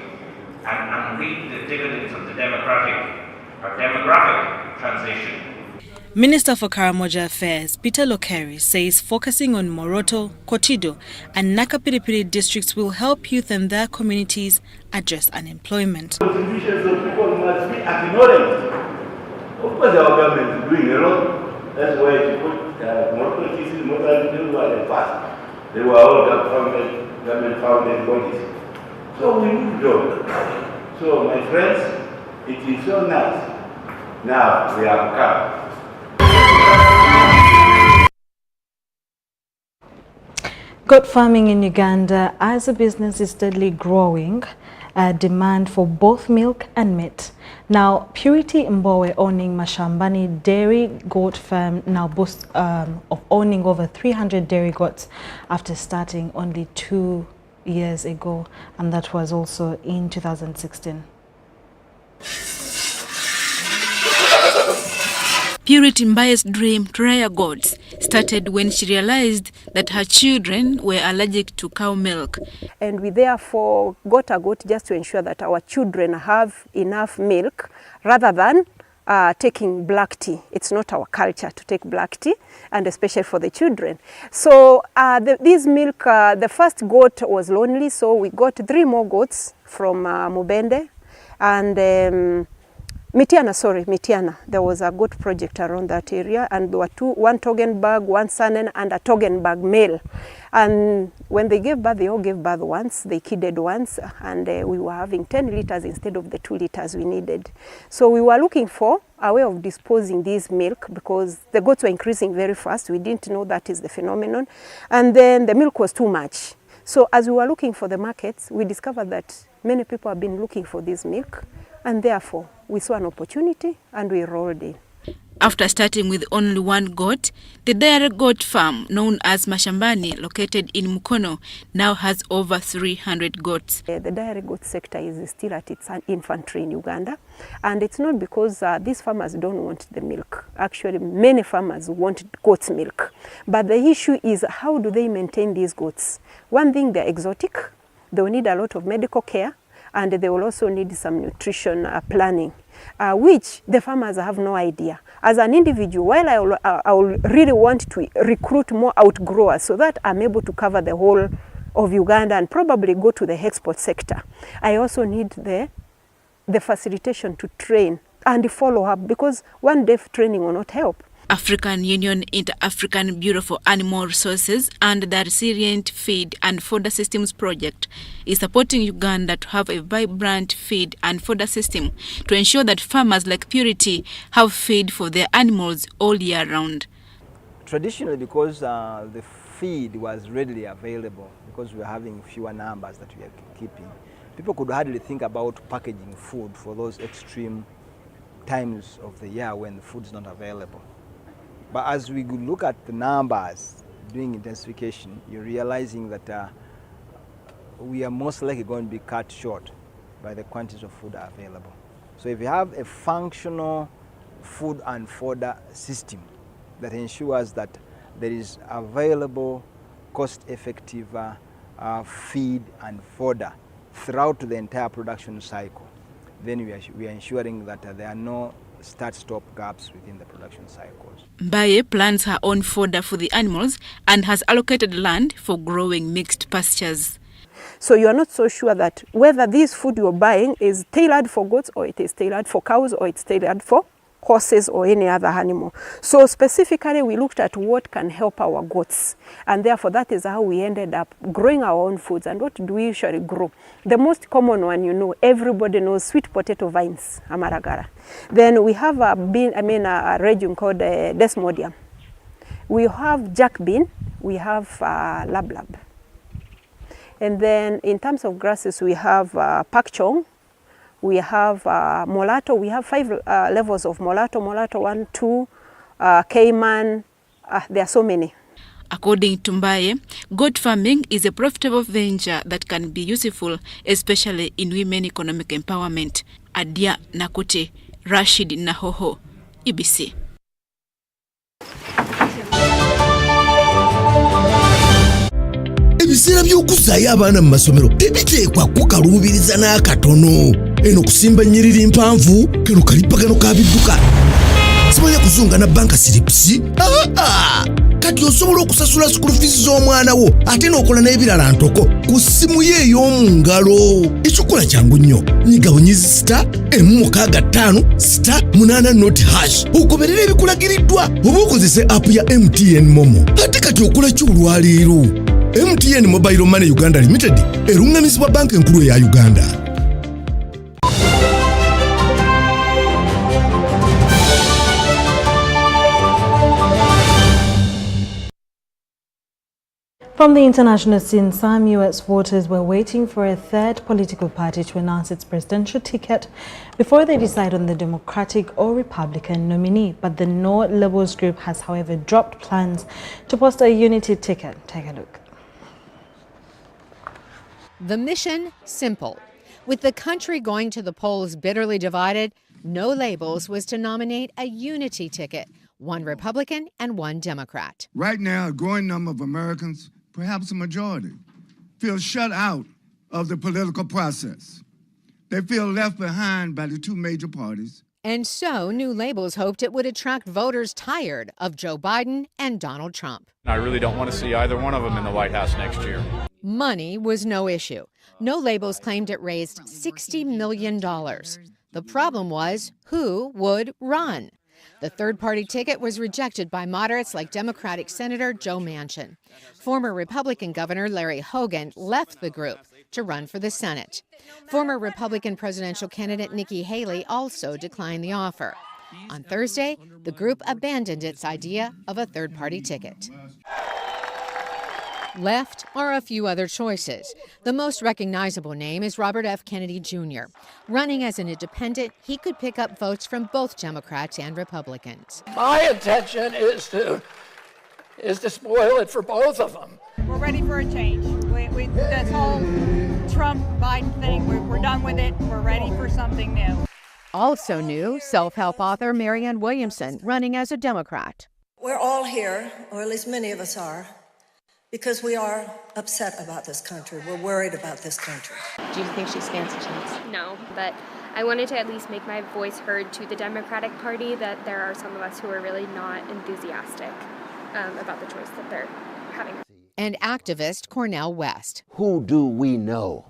and reap the dividends of the demographic transition.
Minister for Karamoja Affairs, Peter Lokeri, says focusing on Moroto, Kotido and Nakapiripiri districts will help youth and their communities address unemployment.
Contributions of people must be acknowledged. Of course, our government is doing a lot. That's why you put Moroto, Kisi, Moroto, were the past. They were all government-founded bodies. So we moved on. So, my friends, it is so nice. Now we have come.
Goat farming in Uganda as a business is steadily growing demand for both milk and meat. Now, Purity Mbowe, owning Mashambani Dairy Goat Farm, now boasts of owning over 300 dairy goats after starting only 2 years ago, and that was also in 2016.
Purity Mbaye's dream to rear goats started when she realized that her children were allergic to cow milk.
And we therefore got a goat just to ensure that our children have enough milk rather than taking black tea. It's not our culture to take black tea, and especially for the children. So this milk, the first goat was lonely, so we got 3 more goats from Mubende and Mitiana. There was a goat project around that area, and there were 2, one Toggenburg, one Sannen, and a Toggenburg male. And when they gave birth, they all gave birth once, they kidded once, and we were having 10 liters instead of the 2 liters we needed. So we were looking for a way of disposing this milk because the goats were increasing very fast. We didn't know that is the phenomenon. And then the milk was too much. So as we were looking for the markets, we discovered that many people have been looking for this milk, and therefore we saw an opportunity and we rolled in.
After starting with only 1 goat, the dairy goat farm known as Mashambani, located in Mukono, now has over 300 goats.
The dairy goat sector is still at its infancy in Uganda, and it's not because these farmers don't want the milk. Actually, many farmers want goat's milk, but the issue is how do they maintain these goats? One thing, they're exotic, they will need a lot of medical care, and they will also need some nutrition planning, which the farmers have no idea. As an individual, while I will really want to recruit more outgrowers so that I'm able to cover the whole of Uganda and probably go to the export sector, I also need the facilitation to train and follow up, because one day training will not help.
African Union Inter-African Bureau for Animal Resources and the Resilient Feed and Fodder Systems Project is supporting Uganda to have a vibrant feed and fodder system to ensure that farmers like Purity have feed for their animals all year round.
Traditionally, because the feed was readily available, because we are having fewer numbers that we are keeping, people could hardly think about packaging food for those extreme times of the year when the food is not available. But as we look at the numbers doing intensification, you're realizing that we are most likely going to be cut short by the quantities of food available. So if you have a functional food and fodder system that ensures that there is available, cost-effective feed and fodder throughout the entire production cycle, then we are ensuring that there are no start-stop gaps within the production cycles.
Mbaye plants her own fodder for the animals and has allocated land for growing mixed pastures.
So you are not so sure that whether this food you're buying is tailored for goats or it is tailored for cows or it's tailored for horses or any other animal. So specifically we looked at what can help our goats, and therefore that is how we ended up growing our own foods. And what do we usually grow? The most common one, you know, everybody knows, sweet potato vines, amaragara. Then we have a region called desmodium. We have jack bean, we have lablab. And then in terms of grasses, we have pak chong, we have mulatto. We have 5 levels of mulatto, 1, 2, cayman. There are so many.
According to Mbaye, goat farming is a profitable venture that can be useful, especially in women economic empowerment. Adia Nakote, Rashid Nahoho, UBC.
Ebiseera by'okuzzaayo abaana mu masomero tebiteekwa kukaluubiriza n'akatono. Eno kusimba nnyiriri mpanvu, kano kalipagano ka bidduka. Simanya kuzunga na banka siripsi? Kati osobola okusasula school fees z'omwana wo ate n'okola n'ebirala ntoko ku ssimu ye ey'omu ngalo. Ekikola kyangu nnyo. Nyiga bunyizi *185*8 ogoberera ebikulagiriddwa oba okozese app ya MTN Momo. Ate kati okola ki olwaleero? MTN Mobile Money Uganda Limited erungamizibwa banka enkulu eya Uganda.
From the international scene, some U.S. voters were waiting for a third political party to announce its presidential ticket before they decide on the Democratic or Republican nominee. But the No Labels group has, however, dropped plans to post a unity ticket. Take a look.
The mission, simple. With the country going to the polls bitterly divided, No Labels was to nominate a unity ticket, one Republican and one Democrat.
Right now, a growing number of Americans, perhaps a majority, feel shut out of the political process. They feel left behind by the two major parties.
And so, New Labels hoped it would attract voters tired of Joe Biden and Donald Trump.
I really don't want to see either one of them in the White House next year.
Money was no issue. No Labels claimed it raised $60 million. The problem was, who would run? The third-party ticket was rejected by moderates like Democratic Senator Joe Manchin. Former Republican Governor Larry Hogan left the group to run for the Senate. Former Republican presidential candidate Nikki Haley also declined the offer. On Thursday, the group abandoned its idea of a third-party ticket. Left are a few other choices. The most recognizable name is Robert F. Kennedy Jr. Running as an independent, he could pick up votes from both Democrats and Republicans.
My intention is to spoil it for both of them.
We're ready for a change. This whole Trump-Biden thing, we're done with it. We're ready for something new.
Also new, self-help author Marianne Williamson running as a Democrat.
We're all here, or at least many of us are, because we are upset about this country. We're worried about this country.
Do you think she stands a chance? No, but I wanted to at least make my voice heard to the Democratic Party that there are some of us who are really not enthusiastic about the choice that they're having.
And activist Cornell West.
Who do we know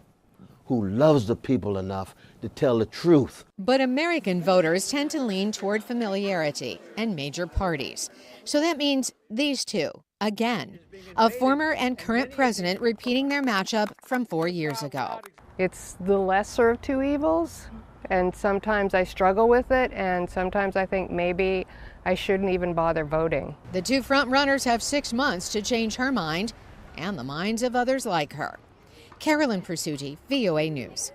who loves the people enough to tell the truth?
But American voters tend to lean toward familiarity and major parties. So that means these two. Again, a former and current president repeating their matchup from 4 years ago.
It's the lesser of two evils, and sometimes I struggle with it, and sometimes I think maybe I shouldn't even bother voting.
The two frontrunners have 6 months to change her mind and the minds of others like her. Carolyn Pursuti, VOA News.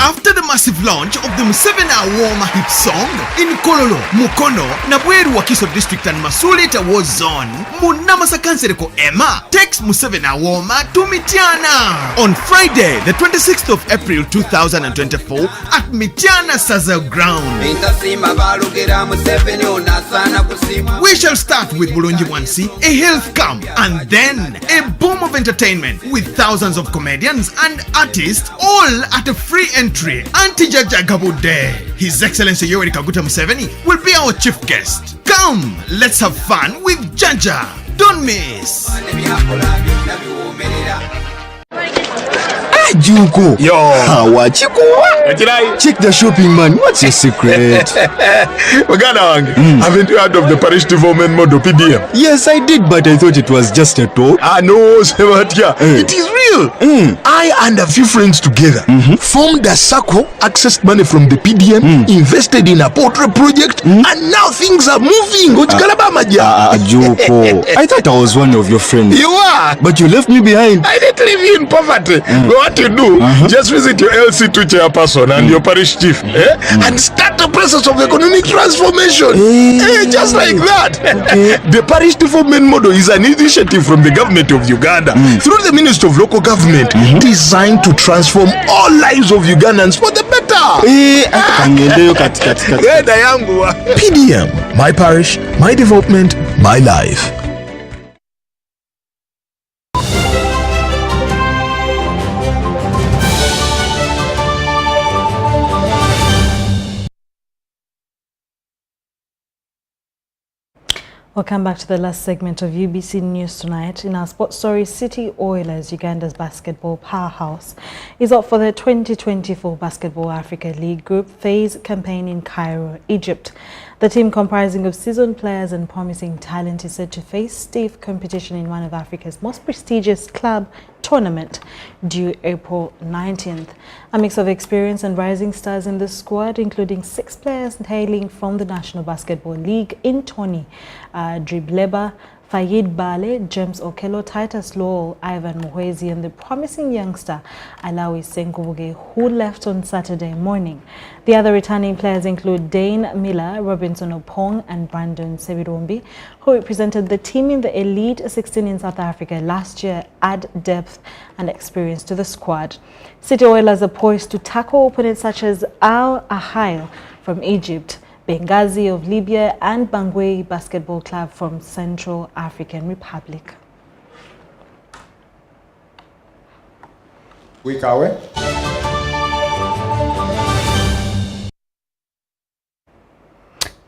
After the massive launch of the Museveni Awoma hit song in Kololo, Mukono, Nabweru Wakiso District and Masulita War Zone, Munamasa Kansereko Emma takes Museveni Awoma to Mityana on Friday, the 26th of April 2024 at Mityana Saza Ground. We shall start with Bulungi Wansi, a health camp, and then a boom of entertainment with thousands of comedians and artists, all at a free entry. Anti-Jaja Gabude, His Excellency Yoweri Kaguta Museveni, will be our chief guest. Come, let's have fun with Jaja. Don't miss.
Junko. Yo. Check the shopping, man. What's your secret?
Haven't you heard of the Parish development model PDM?
Yes, I did, but I thought it was just a talk.
No, it is real. I and a few friends together formed a circle, accessed money from the PDM, invested in a poultry project, and now things are moving.
Junko. I thought I was one of your friends.
You are.
But you left me behind.
I didn't leave you in poverty. What you do, just visit your LC2 chairperson and your parish chief and start the process of economic transformation. Just like that. The parish development model is an initiative from the government of Uganda through the Ministry of Local Government designed to transform all lives of Ugandans for the better.
PDM, my parish, my development, my life.
Welcome back to the last segment of UBC News Tonight. In our sports story, City Oilers, Uganda's basketball powerhouse, is up for the 2024 Basketball Africa League Group Phase campaign in Cairo, Egypt. The team, comprising of seasoned players and promising talent, is set to face stiff competition in one of Africa's most prestigious club tournament due April 19th. A mix of experience and rising stars in the squad, including 6 players hailing from the National Basketball League in Tony, Dribleba, Fayid Bale, James Okello, Titus Lowell, Ivan Muhwezi, and the promising youngster Alawi Senkubuge, who left on Saturday morning. The other returning players include Dane Miller, Robinson Opong, and Brandon Sebirombi, who represented the team in the Elite 16 in South Africa last year, add depth and experience to the squad. City Oilers are poised to tackle opponents such as Al Ahly from Egypt, Benghazi of Libya, and Bangui Basketball Club from Central African Republic.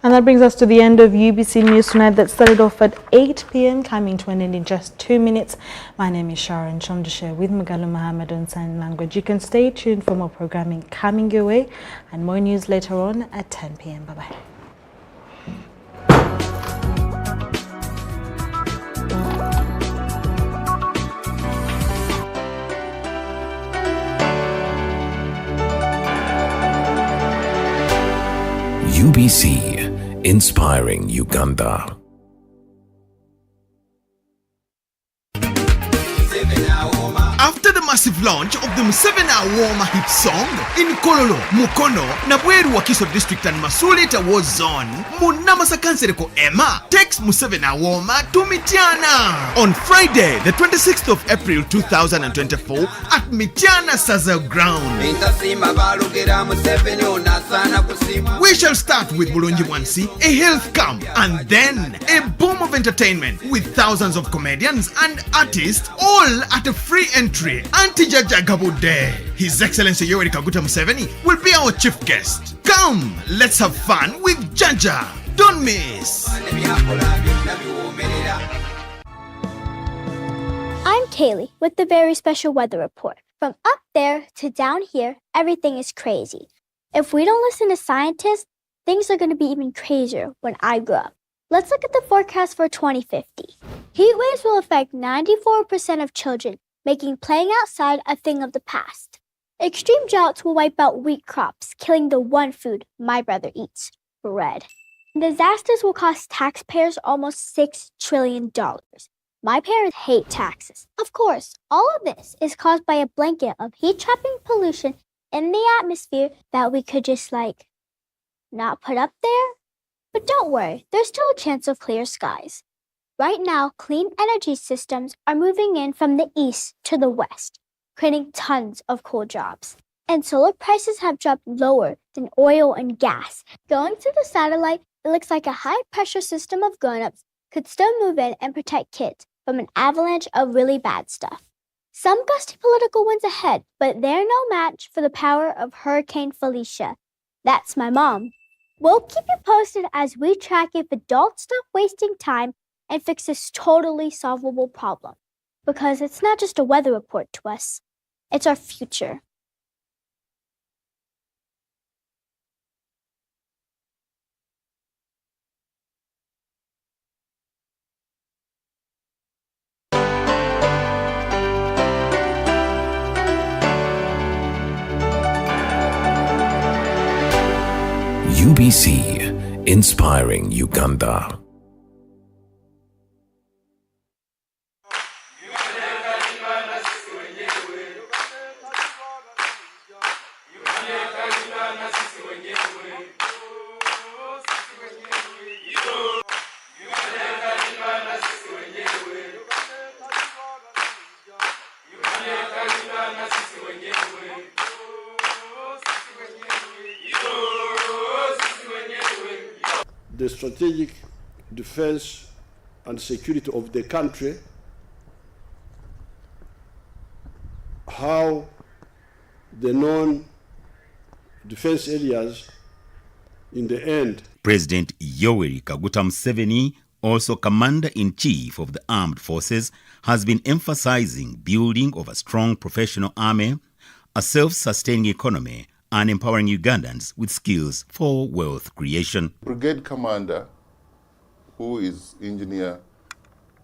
And that brings us to the end of UBC News Tonight that started off at 8 p.m, coming to an end in just 2 minutes. My name is Sharon Chomdushe with Mugalu Mohammed on Sign Language. You can stay tuned for more programming coming your way and more news later on at 10 p.m. Bye-bye.
UBC, inspiring Uganda.
After the massive launch of the Museveni Awoma hit song in Kololo, Mukono, Nabweru Wakiso District and Masulita War Zone, Munamasa Kansereko Emma takes Museveni Awoma to Mityana on Friday, the 26th of April 2024 at Mityana Saza Ground. We shall start with Bulungi Wansi, a health camp, and then a boom of entertainment with thousands of comedians and artists, all at a free entry. Anti-Jaja Gabude, His Excellency Yoweri Kaguta Museveni, will be our chief guest. Come, let's have fun with Jaja. Don't miss.
I'm Kaylee with the very special weather report. From up there to down here, everything is crazy. If we don't listen to scientists, things are going to be even crazier when I grow up. Let's look at the forecast for 2050. Heat waves will affect 94% of children, making playing outside a thing of the past. Extreme droughts will wipe out wheat crops, killing the one food my brother eats, bread. Disasters will cost taxpayers almost $6 trillion. My parents hate taxes. Of course, all of this is caused by a blanket of heat-trapping pollution in the atmosphere that we could just like not put up there. But don't worry, there's still a chance of clear skies. Right now, clean energy systems are moving in from the east to the west, creating tons of cool jobs. And solar prices have dropped lower than oil and gas. Going through the satellite, it looks like a high-pressure system of grown-ups could still move in and protect kids from an avalanche of really bad stuff. Some gusty political winds ahead, but they're no match for the power of Hurricane Felicia. That's my mom. We'll keep you posted as we track if adults stop wasting time and fix this totally solvable problem. Because it's not just a weather report to us, it's our future.
UBC, inspiring Uganda.
The strategic defense and security of the country, how the non-defense areas in the end.
President Yoweri Kaguta Museveni, also Commander-in-Chief of the Armed Forces, has been emphasizing building of a strong professional army, a self-sustaining economy, and empowering Ugandans with skills for wealth creation.
Brigade Commander, who is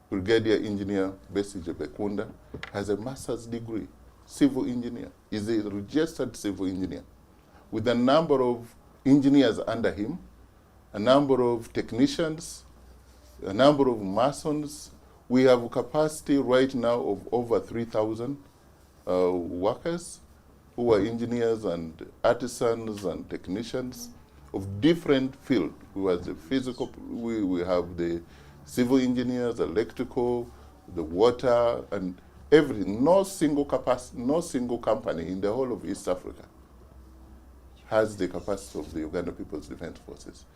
Brigadier Engineer Besigye Bekunda, has a master's degree, civil engineer. He's a registered civil engineer with a number of engineers under him, a number of technicians, a number of masons. We have a capacity right now of over 3,000 workers who are engineers and artisans and technicians of different fields. We have the physical, we have the civil engineers, electrical, the water, and everything. No single company in the whole of East Africa has the capacity of the Uganda People's Defense Forces.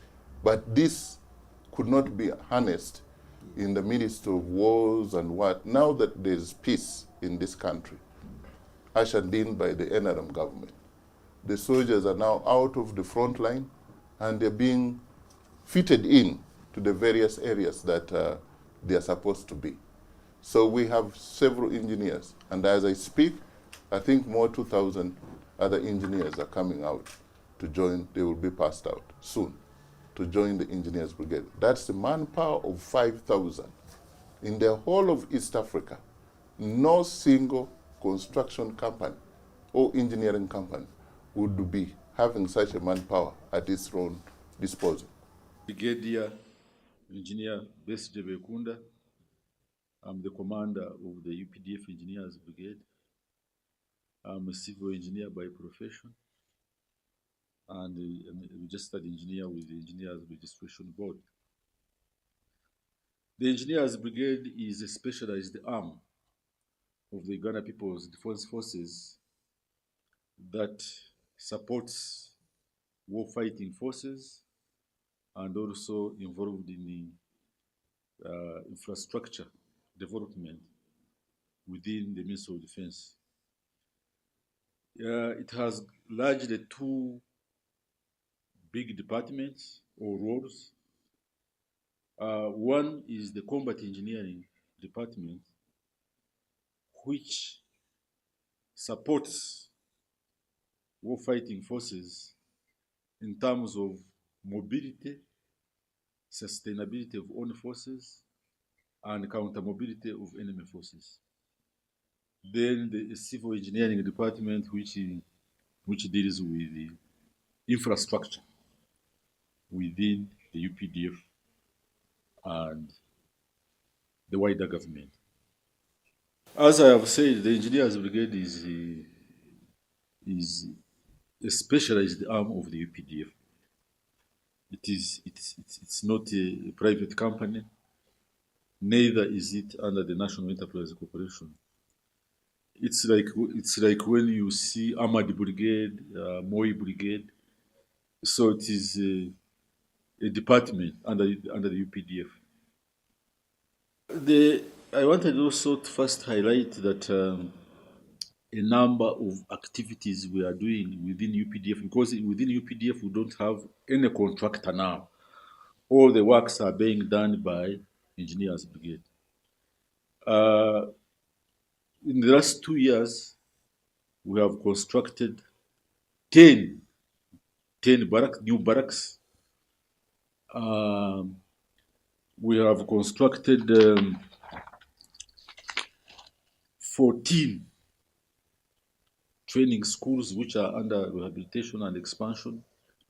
But this could not be harnessed in the midst of wars and what. Now that there's peace in this country, ushered in by the NRM government, the soldiers are now out of the front line and they're being fitted in to the various areas that they are supposed to be. So we have several engineers, and as I speak, I think more 2,000 other engineers are coming out to join. They will be passed out soon to join the Engineers Brigade. That's the manpower of 5,000. In the whole of East Africa, no single construction company or engineering company would be having such a manpower at its own disposal.
Brigadier Engineer Besigye Bekunda. I'm the commander of the UPDF Engineers Brigade. I'm a civil engineer by profession and a registered engineer with the Engineers Registration Board. The Engineers Brigade is a specialized arm of the Uganda People's Defense Forces that supports war-fighting forces and also involved in the infrastructure development within the Ministry of Defense. It has largely two big departments or roles. One is the combat engineering department, which supports war-fighting forces in terms of mobility, sustainability of own forces, and counter-mobility of enemy forces. Then the civil engineering department, which deals with the infrastructure within the UPDF and the wider government. As I have said, the Engineers Brigade is a specialized arm of the UPDF. It's not a private company, neither is it under the National Enterprise Corporation. It's like when you see Armored Brigade, Moi Brigade. So it is a department under the UPDF. I wanted also to first highlight that a number of activities we are doing within UPDF, because within UPDF we don't have any contractor now. All the works are being done by Engineers Brigade. In the last 2 years, we have constructed 10 new barracks. We have constructed 14 training schools which are under rehabilitation and expansion,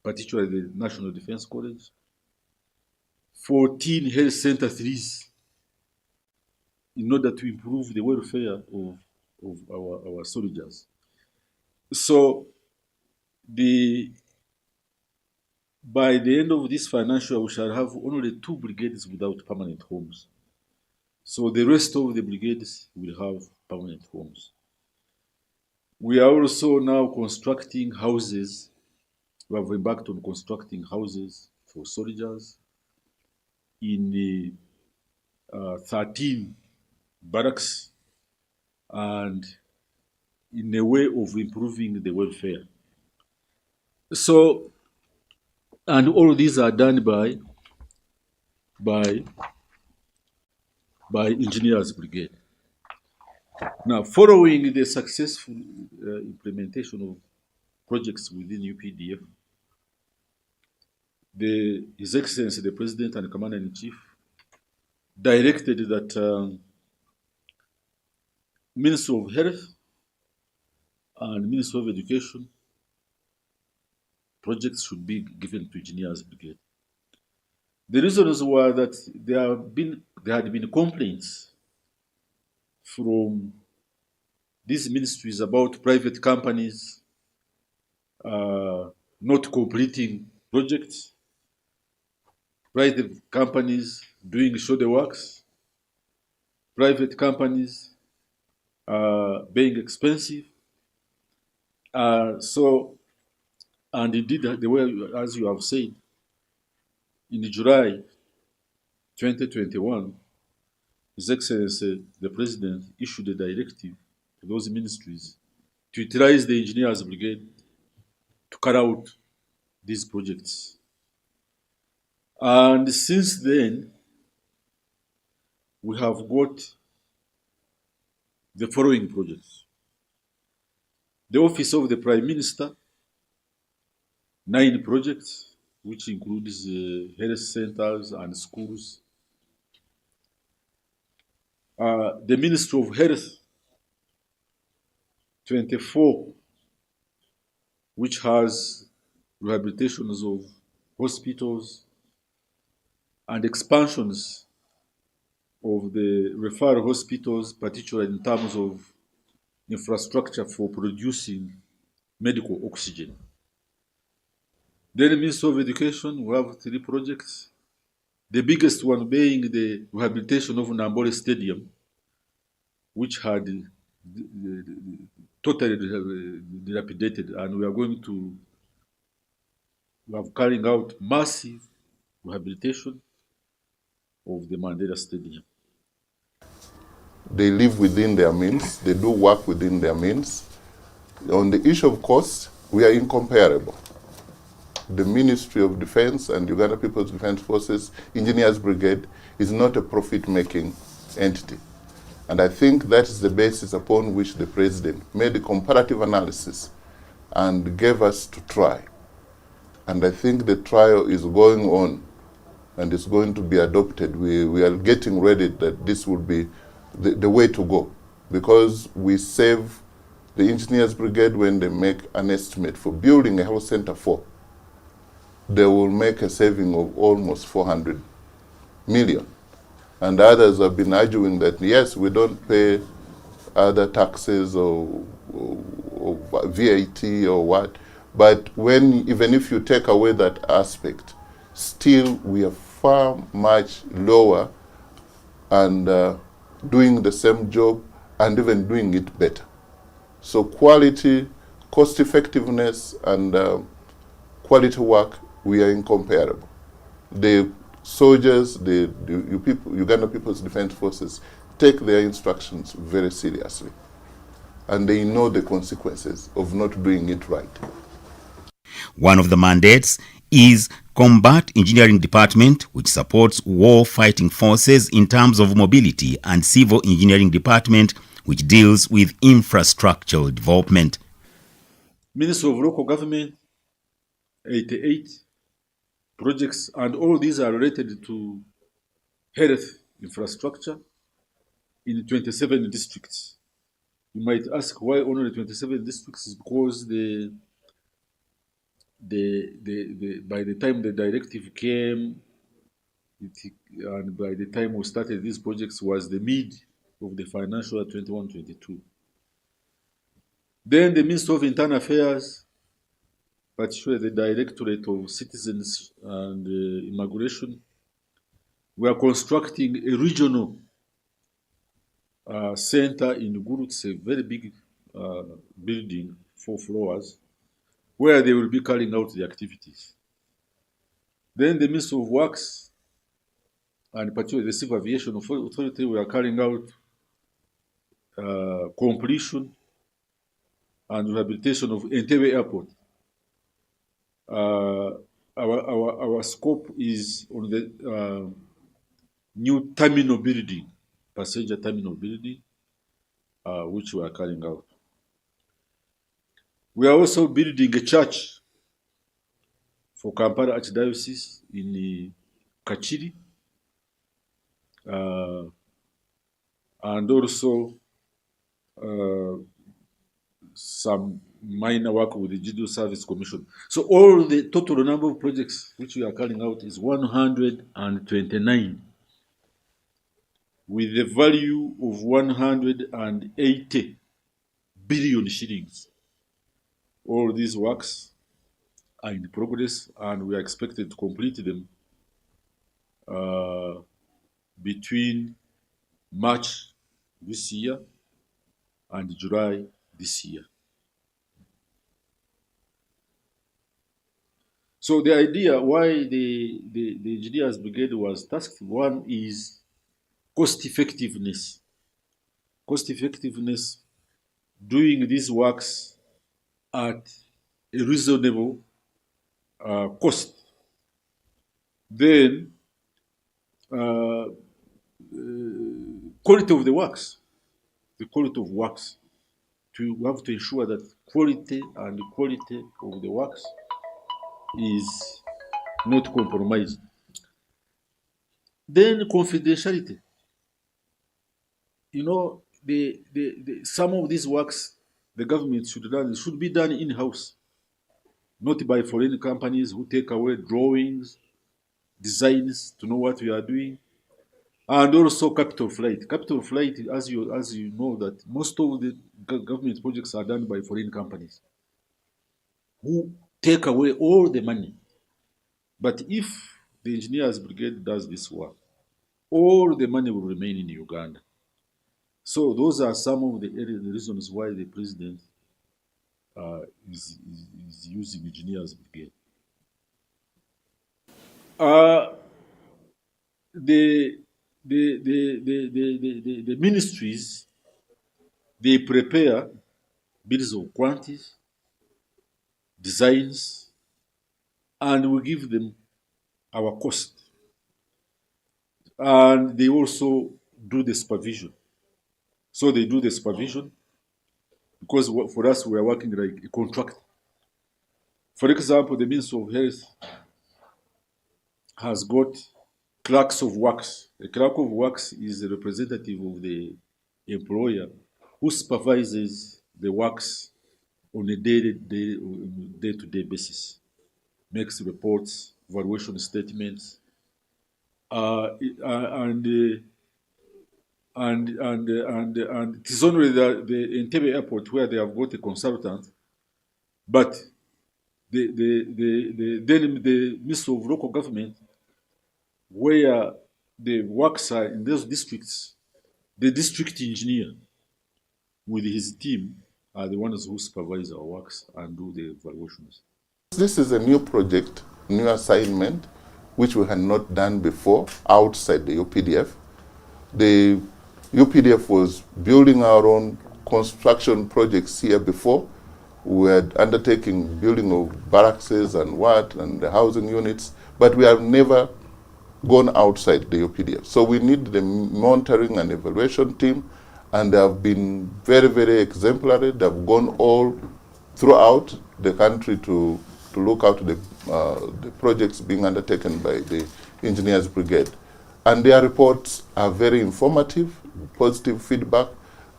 particularly the National Defense College. 14 health center 3s in order to improve the welfare of our soldiers. So by the end of this financial year, we shall have only 2 brigades without permanent homes. So the rest of the brigades will have permanent homes. We are also now constructing houses. We have embarked on constructing houses for soldiers in 13 barracks, and in a way of improving the welfare. So, and all these are done by Engineers Brigade. Now, following the successful implementation of projects within UPDF, His Excellency the President and Commander-in-Chief directed that Ministry of Health and Ministry of Education projects should be given to Engineers Brigade. The reasons were that there had been complaints from these ministries about private companies not completing projects, private companies doing shoulder works, private companies being expensive. And indeed, the way, as you have said, in July 2021, His Excellency the President issued a directive to those ministries to utilize the Engineers Brigade to carry out these projects. And since then, we have got the following projects. The Office of the Prime Minister, 9 projects, which includes health centers and schools. The Ministry of Health, 24, which has rehabilitations of hospitals and expansions of the referral hospitals, particularly in terms of infrastructure for producing medical oxygen. Then the Ministry of Education, we have 3 projects. The biggest one being the rehabilitation of Nambole Stadium, which had totally dilapidated, and we are carrying out massive rehabilitation of the Mandela Stadium.
They live within their means, they do work within their means. On the issue of cost, we are incomparable. The Ministry of Defense and Uganda People's Defense Forces Engineers Brigade is not a profit-making entity. And I think that is the basis upon which the President made a comparative analysis and gave us to try. And I think the trial is going on and is going to be adopted. We are getting ready that this will be the way to go, because we save the Engineers Brigade when they make an estimate for building a health center 4. They will make a saving of almost 400 million. And others have been arguing that, yes, we don't pay other taxes or VAT or what, But even if you take away that aspect, still we are far much lower and doing the same job and even doing it better. So quality, cost effectiveness, and quality work, we are incomparable. The soldiers, the Uganda People's Defense Forces take their instructions very seriously, and they know the consequences of not doing it right.
One of the mandates is Combat Engineering Department, which supports war-fighting forces in terms of mobility, and Civil Engineering Department, which deals with infrastructural development.
Ministry of Local Government, 88 projects, and all these are related to health infrastructure in 27 districts. You might ask why only 27 districts? Is because by the time the directive came, and by the time we started these projects was the mid of the financial year 21-22. Then the Ministry of Internal Affairs, particularly the Directorate of Citizens and Immigration, we are constructing a regional center in Guru. It's a very big building, 4 floors, where they will be carrying out the activities. Then the Ministry of Works, and particularly the Civil Aviation Authority, we are carrying out completion and rehabilitation of Entebbe Airport. Our scope is on the new terminal building, passenger terminal building, which we are carrying out. We are also building a church for Kampala Archdiocese in Kachiri, and also some minor work with the Judicial Service Commission. So all the total number of projects which we are carrying out is 129, with a value of 180 billion shillings. All these works are in progress, and we are expected to complete them between March this year and July this year. So the idea why the Engineers Brigade was tasked, one is cost effectiveness. Cost effectiveness, doing these works at a reasonable cost. Then quality of the works, the quality of works. We have to ensure that quality of the works is not compromised. Then confidentiality. You know, some of these works the government should be done in-house, not by foreign companies who take away drawings, designs to know what we are doing, and also capital flight. Capital flight, as you know, that most of the government projects are done by foreign companies who take away all the money. But if the Engineers Brigade does this work, all the money will remain in Uganda. So those are some of the reasons why the president is using Engineers Brigade. The ministries, they prepare bills of quantities, designs, and we give them our cost. And they also do the supervision. So they do the supervision because for us, we are working like a contract. For example, the Ministry of Health has got clerks of works. A clerk of works is a representative of the employer who supervises the works on a day-to-day basis, makes reports, valuation statements, and it is only the Entebbe Airport where they have got a consultant, but then the Ministry of Local Government, where the works are in those districts, the district engineer with his team are the ones who supervise our works and do the evaluations.
This is a new project, new assignment, which we had not done before outside the UPDF. The UPDF was building our own construction projects here before. We had undertaken building of barracks and the housing units, but we have never gone outside the UPDF. So we need the monitoring and evaluation team, and they have been very, very exemplary. They have gone all throughout the country to look out the projects being undertaken by the Engineers Brigade. And their reports are very informative, positive feedback,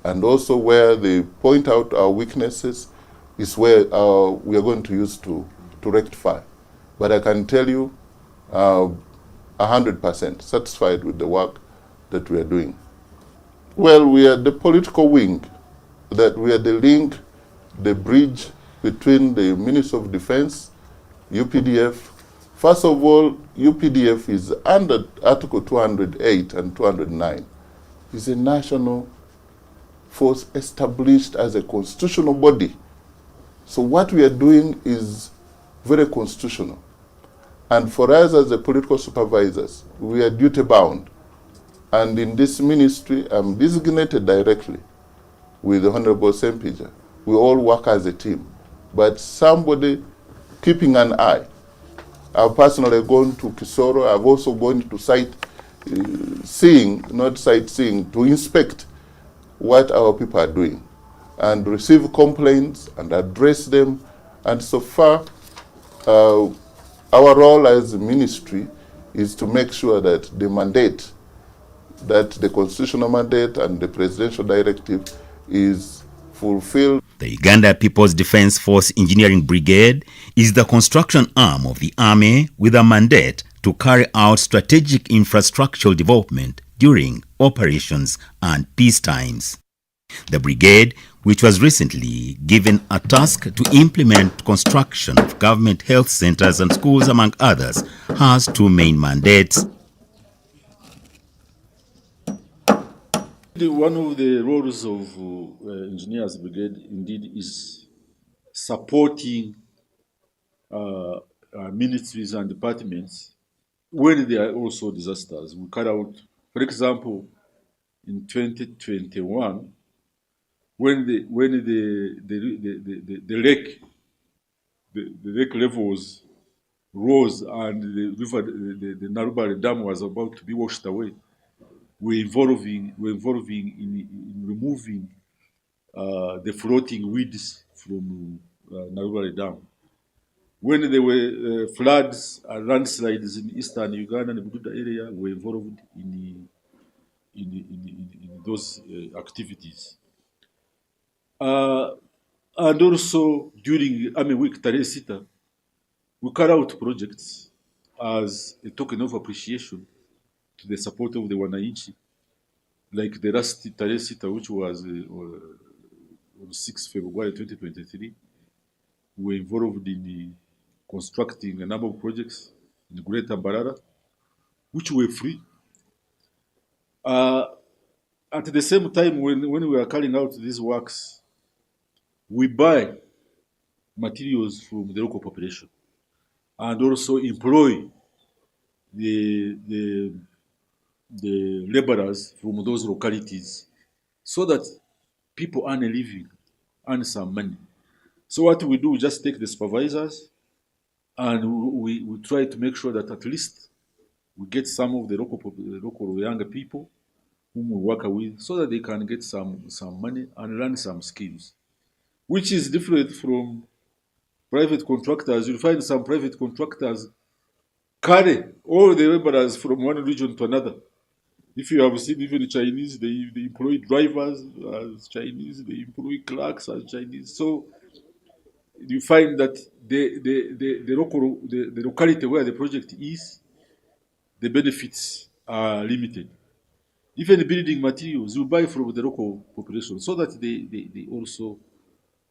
and also where they point out our weaknesses is where we are going to use to rectify. But I can tell you 100% satisfied with the work that we are doing. Well, we are the political wing, that we are the link, the bridge between the Ministry of Defense, UPDF. First of all, UPDF is under Article 208 and 209. It's a national force established as a constitutional body. So what we are doing is very constitutional. And for us as the political supervisors, we are duty bound. And in this ministry, I'm designated directly with the Honorable Sempija. We all work as a team. But somebody keeping an eye. I've personally gone to Kisoro. I've also gone to sightseeing, to inspect what our people are doing and receive complaints and address them. And so far, our role as a ministry is to make sure that the mandate, that the constitutional mandate and the presidential directive is fulfilled.
The Uganda People's Defense Force Engineering Brigade is the construction arm of the army with a mandate to carry out strategic infrastructural development during operations and peace times. The brigade, which was recently given a task to implement construction of government health centers and schools, among others, has two main mandates.
One of the roles of Engineers Brigade indeed is supporting ministries and departments when there are also disasters. We carry out, for example, in 2021, when the lake levels rose and the Narubare Dam was about to be washed away, we're involving in removing the floating weeds from Narubare Dam. When there were floods and landslides in eastern Uganda and Bududa area, we're involved in those activities. And also during Army Week Tarehe Sita, we carry out projects as a token of appreciation to the support of the Wananchi, like the last Tarehe Sita, which was on 6 February 2023. We were involved in constructing a number of projects in Greater Mbarara, which were free. At the same time, when we are carrying out these works, we buy materials from the local population and also employ the laborers from those localities so that people earn a living, earn some money. So what we do, we just take the supervisors and we try to make sure that at least we get some of the local younger people whom we work with so that they can get some money and learn some skills, which is different from private contractors. You'll find some private contractors carry all the laborers from one region to another. If you have seen even the Chinese, they employ drivers as Chinese, they employ clerks as Chinese. So you find that the locality where the project is, the benefits are limited. Even the building materials you buy from the local population so that they also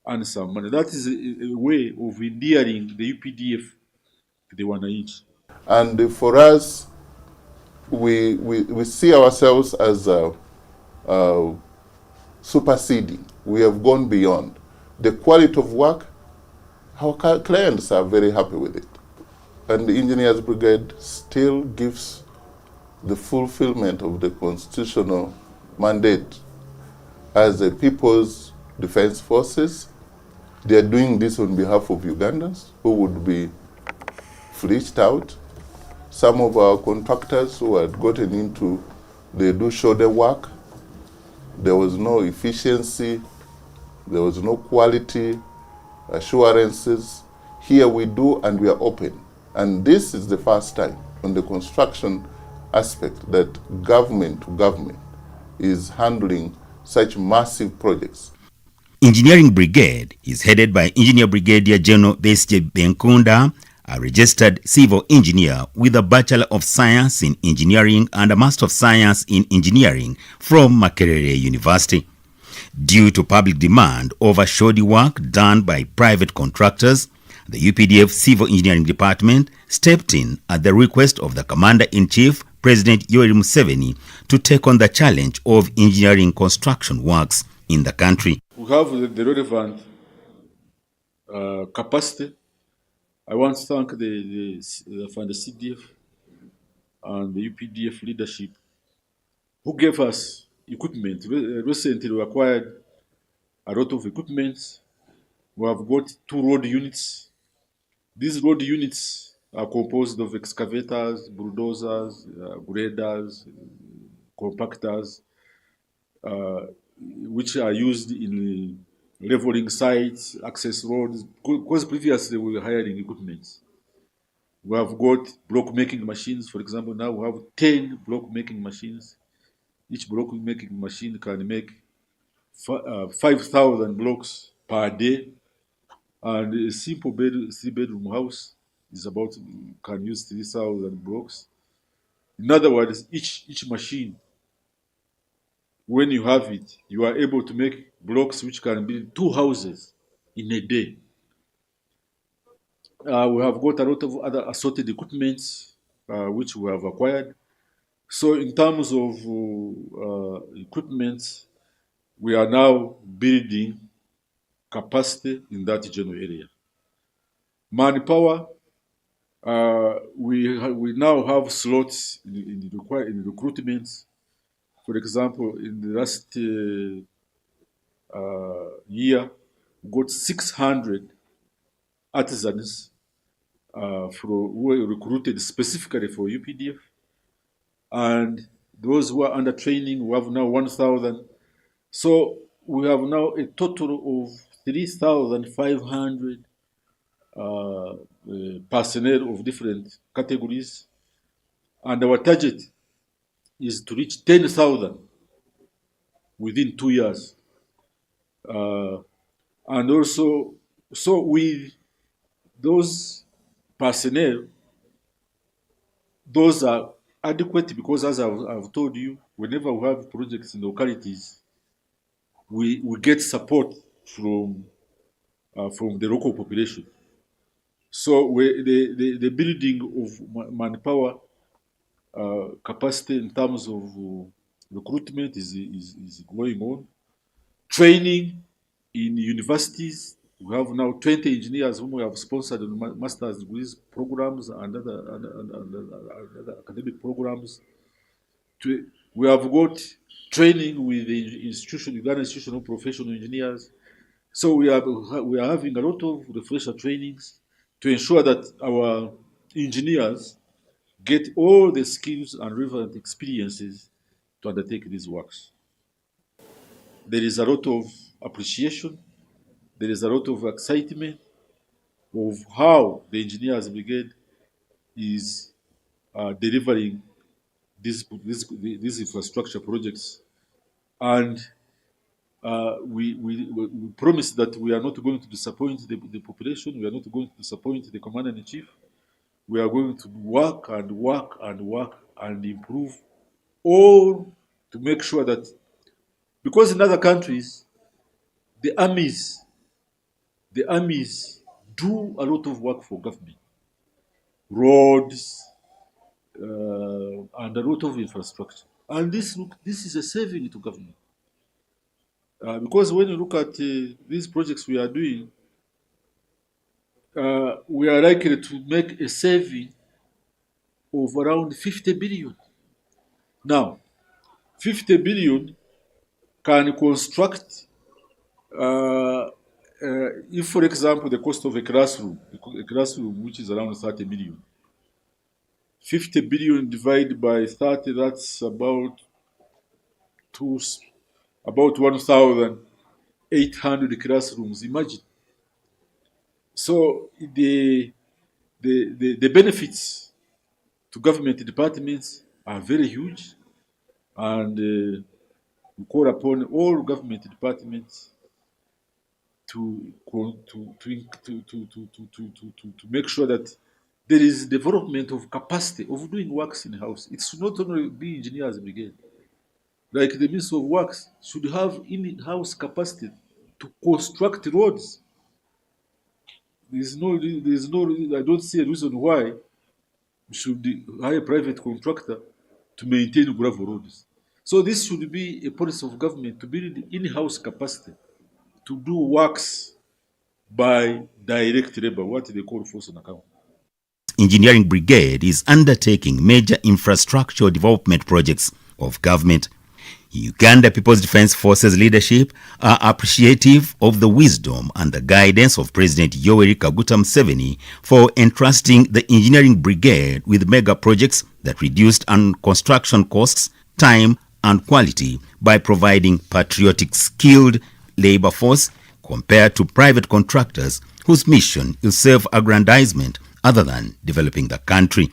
and some money. That is a way of endearing the UPDF to the wananchi.
And for us, we see ourselves as superseding. We have gone beyond. The quality of work, our clients are very happy with it. And the Engineers Brigade still gives the fulfillment of the constitutional mandate as the People's Defense Forces. They are doing this on behalf of Ugandans who would be fleeched out. Some of our contractors who had gotten into, they do shoulder work. There was no efficiency, there was no quality assurances. Here we do, and we are open. And this is the first time on the construction aspect that government to government is handling such massive projects.
Engineering Brigade is headed by Engineer Brigadier General Besigye Benkunda, a registered civil engineer with a Bachelor of Science in Engineering and a Master of Science in Engineering from Makerere University. Due to public demand over shoddy work done by private contractors, the UPDF Civil Engineering Department stepped in at the request of the Commander-in-Chief, President Yoweri Museveni, to take on the challenge of engineering construction works in the country.
We have the relevant capacity. I want to thank the CDF and the UPDF leadership who gave us equipment. Recently we acquired a lot of equipment. We have got 2 road units. These road units are composed of excavators, bulldozers, graders, compactors, which are used in leveling sites, access roads, because previously we were hiring equipment. We have got block making machines. For example, now we have 10 block making machines. Each block making machine can make 5,000 blocks per day. And a simple 3-bedroom house is about, can use 3,000 blocks. In other words, each machine, when you have it, you are able to make blocks which can build 2 houses in a day. We have got a lot of other assorted equipment which we have acquired. So in terms of equipment, we are now building capacity in that general area. Manpower, we now have slots in recruitment. For example, in the last year, we got 600 artisans who were recruited specifically for UPDF. And those who are under training, we have now 1,000. So we have now a total of 3,500 personnel of different categories. And our target is to reach 10,000 within 2 years. And also, so with those personnel, those are adequate because, as I've told you, whenever we have projects in localities, we get support from the local population. So the building of manpower capacity in terms of recruitment is going on. Training in universities, we have now 20 engineers whom we have sponsored in master's degrees programs and other academic programs. We have got training with the Uganda Institution of Professional Engineers. So we are having a lot of refresher trainings to ensure that our engineers get all the skills and relevant experiences to undertake these works. There is a lot of appreciation, there is a lot of excitement of how the Engineers Brigade is delivering these infrastructure projects. And we promise that we are not going to disappoint the population, we are not going to disappoint the Commander-in-Chief. We are going to work and work and work and improve all to make sure that, because in other countries, the armies the armies do a lot of work for government. Roads, and a lot of infrastructure. And this is a saving to government. Because when you look at these projects we are doing, we are likely to make a saving of around 50 billion. Now, 50 billion can construct, if for example the cost of a classroom which is around 30 million, 50 billion divided by 30, that's about 1,800 classrooms. Imagine. So the benefits to government departments are very huge, and we call upon all government departments to make sure that there is development of capacity of doing works in house. It should not only be engineers brigade. Like the Ministry of Works should have in-house capacity to construct roads. I don't see a reason why we should hire a private contractor to maintain gravel roads. So this should be a policy of government to build in-house capacity to do works by direct labor, what they call force on account.
Engineering Brigade is undertaking major infrastructural development projects of government. Uganda People's Defense Forces leadership are appreciative of the wisdom and the guidance of President Yoweri Kaguta Museveni for entrusting the Engineering Brigade with mega projects that reduced construction costs, time and quality by providing patriotic skilled labor force compared to private contractors whose mission is self-aggrandizement other than developing the country.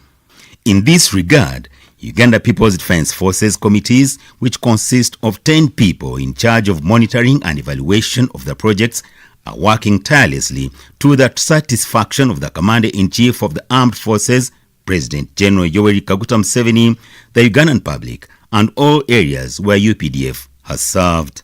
In this regard, Uganda People's Defense Forces committees, which consist of 10 people in charge of monitoring and evaluation of the projects, are working tirelessly to the satisfaction of the Commander-in-Chief of the Armed Forces, President General Yoweri Kaguta Museveni, the Ugandan public, and all areas where UPDF has served.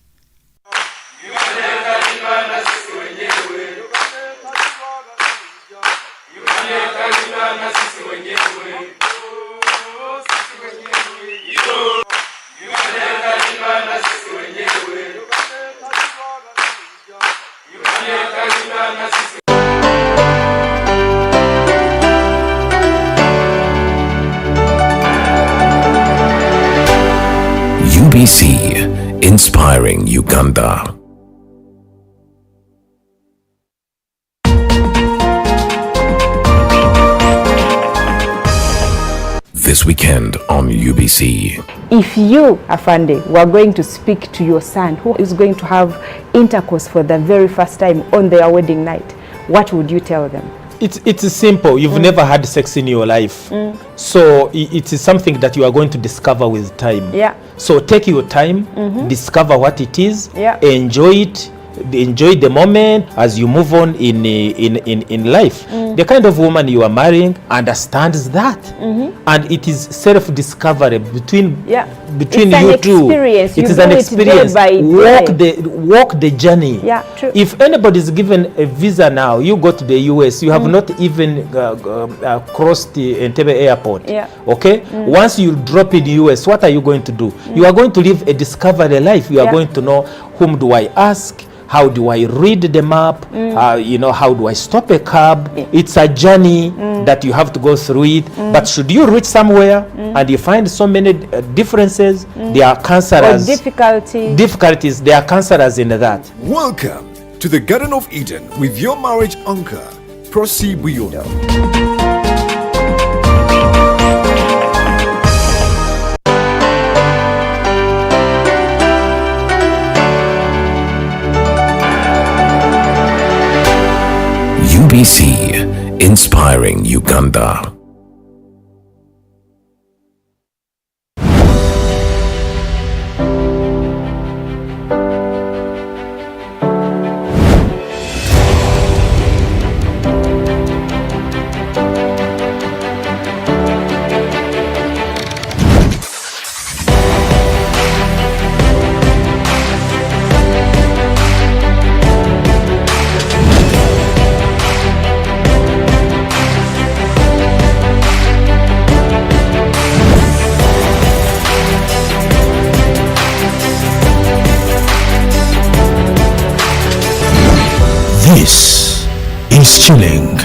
UBC, inspiring Uganda. This weekend on UBC.
If you, Afande, were going to speak to your son who is going to have intercourse for the very first time on their wedding night, what would you tell them?
It's simple. You've never had sex in your life. So it is something that you are going to discover with time.
Yeah.
So take your time, discover what it is, enjoy it, enjoy the moment as you move on in life. The kind of woman you are marrying understands that, and it is self-discovery between you two. It is an experience. Walk the journey.
Yeah, true.
If anybody is given a visa now, you go to the US, you have not even crossed the Entebbe airport.
Yeah.
Okay. Once you drop in the US, what are you going to do? You are going to live a discovery life. You are going to know, whom do I ask? How do I read the map? How do I stop a cab? It's a journey that you have to go through it. But should you reach somewhere and you find so many differences, there are cancerous difficulties. There are cancerous in that.
Welcome to the Garden of Eden with your marriage anchor, Prosi Buyono.
UBC, inspiring Uganda.
This is Chilling.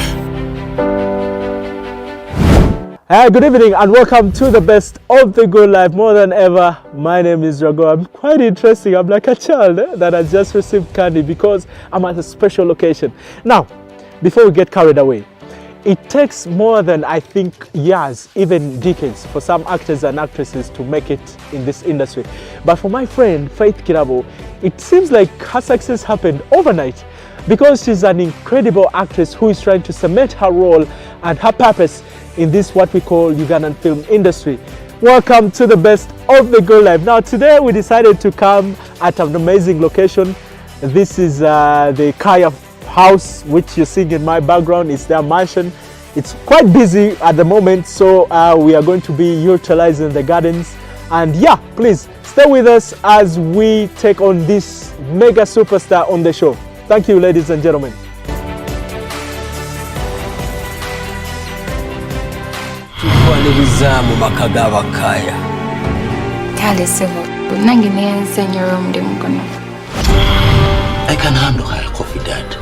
Hi, good evening and welcome to the best of the good life. More than ever, my name is Rago. I'm quite interesting. I'm like a child that has just received candy because I'm at a special location. Now, before we get carried away, it takes more than, I think, years, even decades, for some actors and actresses to make it in this industry. But for my friend, Faith Kirabo, it seems like her success happened overnight because she's an incredible actress who is trying to cement her role and her purpose in this what we call Ugandan film industry. Welcome to the best of the good life. Now today we decided to come at an amazing location. This is the Kaya house which you're seeing in my background. It's their mansion. It's quite busy at the moment, so we are going to be utilizing the gardens. And yeah, please stay with us as we take on this mega superstar on the show. Thank you, ladies and gentlemen.
Mu maka g'Abakaya. Kale sebo, nange neyansenyera omundi mukono.
I can handle her confident.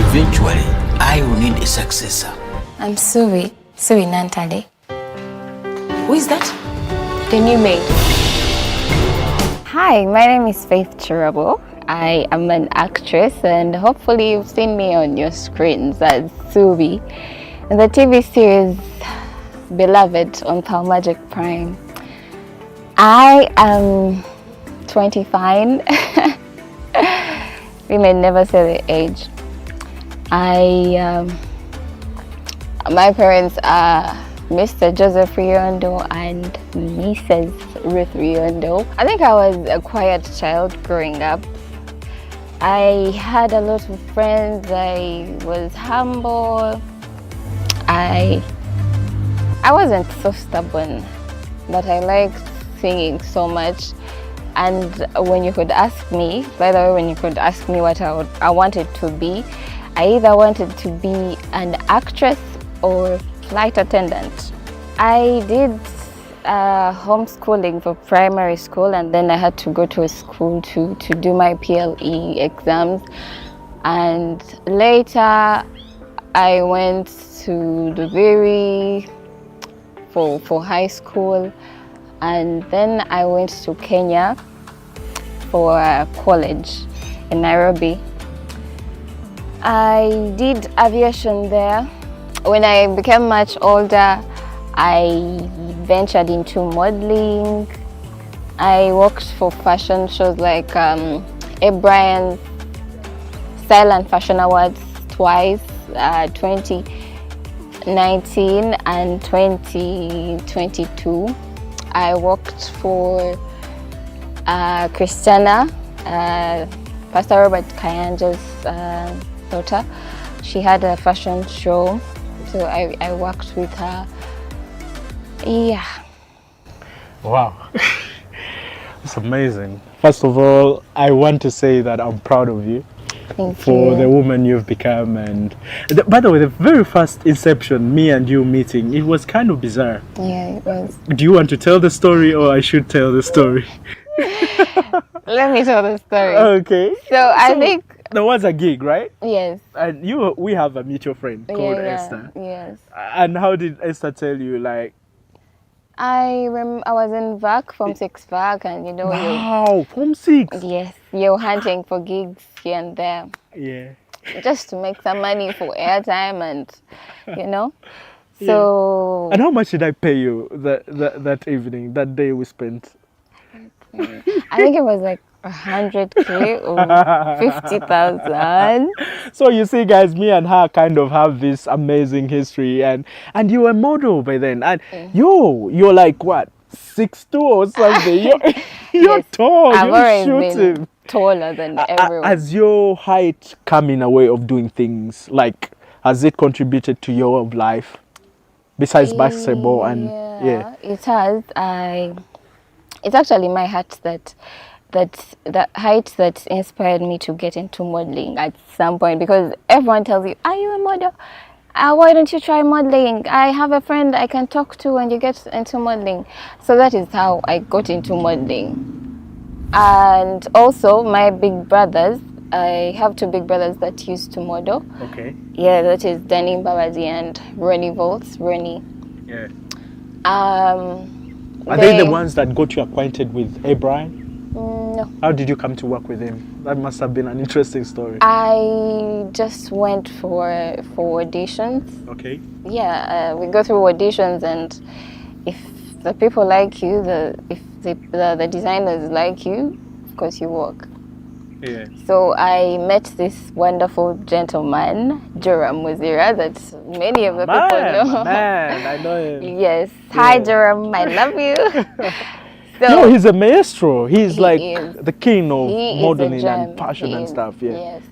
Eventually, I will need a successor.
I'm Subi Nantale.
Who is that?
The new maid. Hi, my name is Faith Chirabo. I am an actress and hopefully you've seen me on your screens as Subi in the TV series Beloved on Magic Prime. I am 25. We may never say the age. My parents are Mr. Joseph Riondo and Mrs. Ruth Riondo. I think I was a quiet child growing up. I had a lot of friends. I was humble. I wasn't so stubborn, but I liked singing so much. And when you could ask me, by the way, when you could ask me what I wanted to be, I either wanted to be an actress or flight attendant. I did homeschooling for primary school, and then I had to go to a school to do my PLE exams. And later, I went to Dubiri for high school, and then I went to Kenya for college in Nairobi. I did aviation there. When I became much older, I ventured into modeling. I worked for fashion shows like Brian Style and Fashion Awards twice, 2019 and 2022. I worked for Christiana, Pastor Robert Kayanja's daughter. She had a fashion show, so I worked with her. Yeah.
Wow. It's amazing. First of all, I want to say that I'm proud of you.
Thank
for
you.
The woman you've become. And by the way, the very first inception, me and you meeting, it was kind of bizarre.
Yeah, it was.
Do you want to tell the story or I should tell the story?
Let me tell the story.
Okay.
So I think
there was a gig, right?
Yes.
And we have a mutual friend called Esther.
Yes.
And how did Esther tell you, like?
I was in VAC, Form 6 VAC, and you know.
Wow, Form 6.
Yes, you're hunting for gigs here and there.
Yeah.
Just to make some money for airtime and, you know.
Yeah.
So.
And how much did I pay you that evening, that day we spent?
I think it was like 100K or 50,000.
So you see, guys, me and her kind of have this amazing history, and you were a model by then, and you're like what, 6'2" or something. You're tall.
I've always
you're
been taller than everyone.
Has your height come in a way of doing things? Like, has it contributed to your life besides basketball? And yeah,
it has. It's actually my height that inspired me to get into modeling at some point, because everyone tells you, are you a model? Why don't you try modeling? I have a friend I can talk to and you get into modeling. So that is how I got into modeling. And also my big brothers, I have two big brothers that used to model.
Okay.
Yeah, that is Danny Babazi and Ronnie Volts. Ronnie.
Yeah. Are they the ones that got you acquainted with Abraham?
No.
How did you come to work with him? That must have been an interesting story.
I just went for auditions.
Okay.
Yeah, we go through auditions, and if the people like you, if the designers like you, of course you work.
Yeah.
So I met this wonderful gentleman, Joram Muzira, that many of the people know.
Man, I know him.
Yes. Hi, Joram. I love you.
No, he's a maestro. He's
He
like
is.
the king of
He is a
modeling
gem.
and fashion
He
and
is.
stuff. Yeah.
Yes.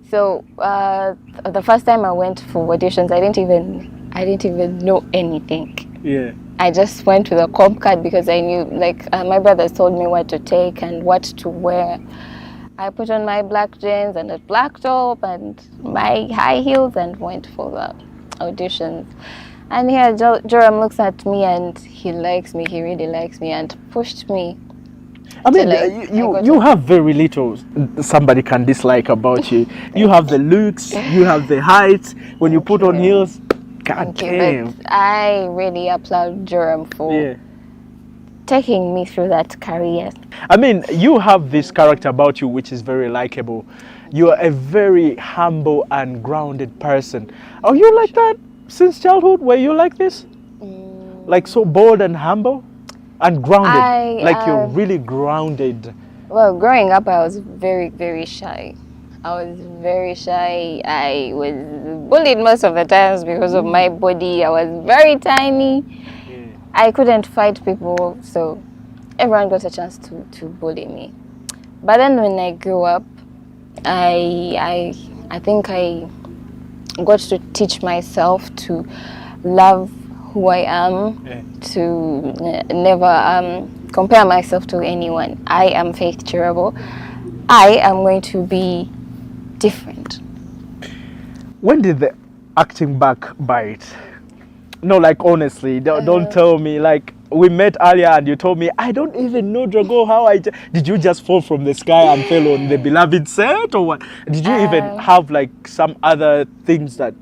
So the first time I went for auditions, I didn't even know anything.
Yeah.
I just went with a comp card because I knew, like, my brothers told me what to take and what to wear. I put on my black jeans and a black top and my high heels and went for the auditions. And here Joram looks at me and he likes me, he really likes me, and pushed me.
I mean, you have very little somebody can dislike about you. You have the looks, you have the height. When you put on heels, God damn.
But I really applaud Joram for taking me through that career.
I mean, you have this character about you which is very likable. You are a very humble and grounded person. Are you like that since childhood? Were you like this? Like so bold and humble and grounded? Like you're really grounded.
Well, growing up, I was very, very shy. I was very shy. I was bullied most of the times because of my body. I was very tiny. I couldn't fight people, so everyone got a chance to bully me. But then when I grew up, I think I got to teach myself to love who I am, to never compare myself to anyone. I am Faith Durable. I am going to be different.
When did the acting back bite? No, like honestly, don't tell me. Like we met earlier and you told me, I don't even know, Drago, how did you just fall from the sky and fell on the beloved set or what? Did you even have like some other things that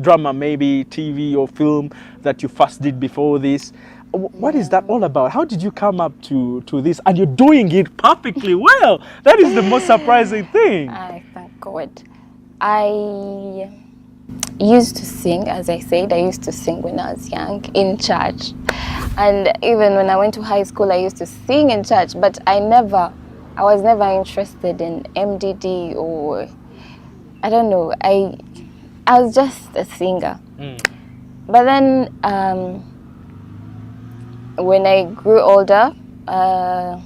drama, maybe TV or film that you first did before this? What is that all about? How did you come up to this? And you're doing it perfectly well. That is the most surprising thing.
I thank God. I used to sing, as I said. I used to sing when I was young in church. And even when I went to high school, I used to sing in church. But I was never interested in MDD or, I don't know. I was just a singer. But then when I grew older, I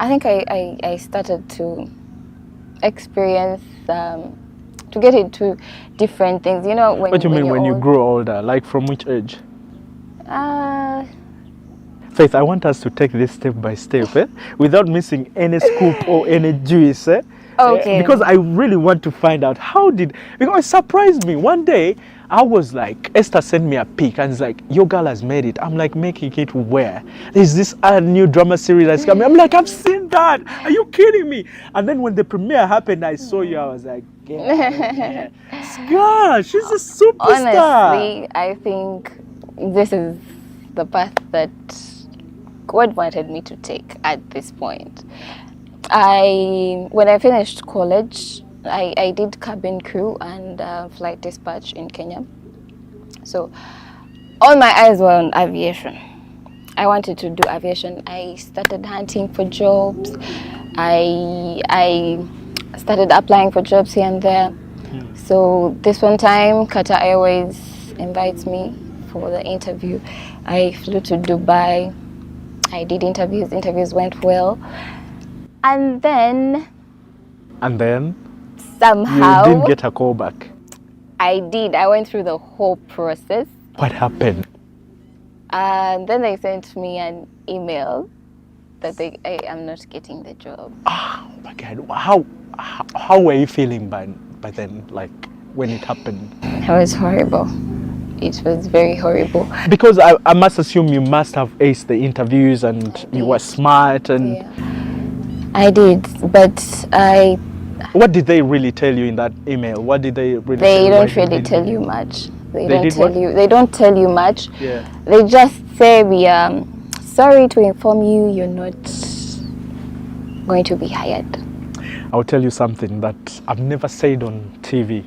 think I started to experience, to get into different things. You know,
what do you mean when you grew older? Like from which age? Faith, I want us to take this step by step, without missing any scoop or any juice.
Okay.
Because I really want to find out because it surprised me. One day, I was like, Esther sent me a pic and it's like, your girl has made it. I'm like, making it where? There's this new drama series that's coming. I'm like, I've seen that. Are you kidding me? And then when the premiere happened, I saw you. I was like, yeah. Gosh, she's a superstar.
Honestly, I think this is the path that God wanted me to take at this point. When I finished college, I did cabin crew and flight dispatch in Kenya. So all my eyes were on aviation. I wanted to do aviation. I started hunting for jobs. I started applying for jobs here and there. So this one time, Qatar Airways invites me for the interview. I flew to Dubai. I did interviews. Interviews went well. And then somehow
you didn't get a call back.
I did. I went through the whole process.
What happened?
And then they sent me an email that I am not getting the job.
Oh my God! How were you feeling by then? Like when it happened?
It was horrible. It was very horrible.
Because I must assume you must have aced the interviews and you were smart and.
Yeah. I did, but I
What did they really tell you in that email? What did they really
They
say?
don't really tell you much. They don't
did
tell
what?
you. They don't tell you much.
Yeah.
They just say, we are sorry to inform you, you're not going to be hired.
I'll tell you something that I've never said on TV.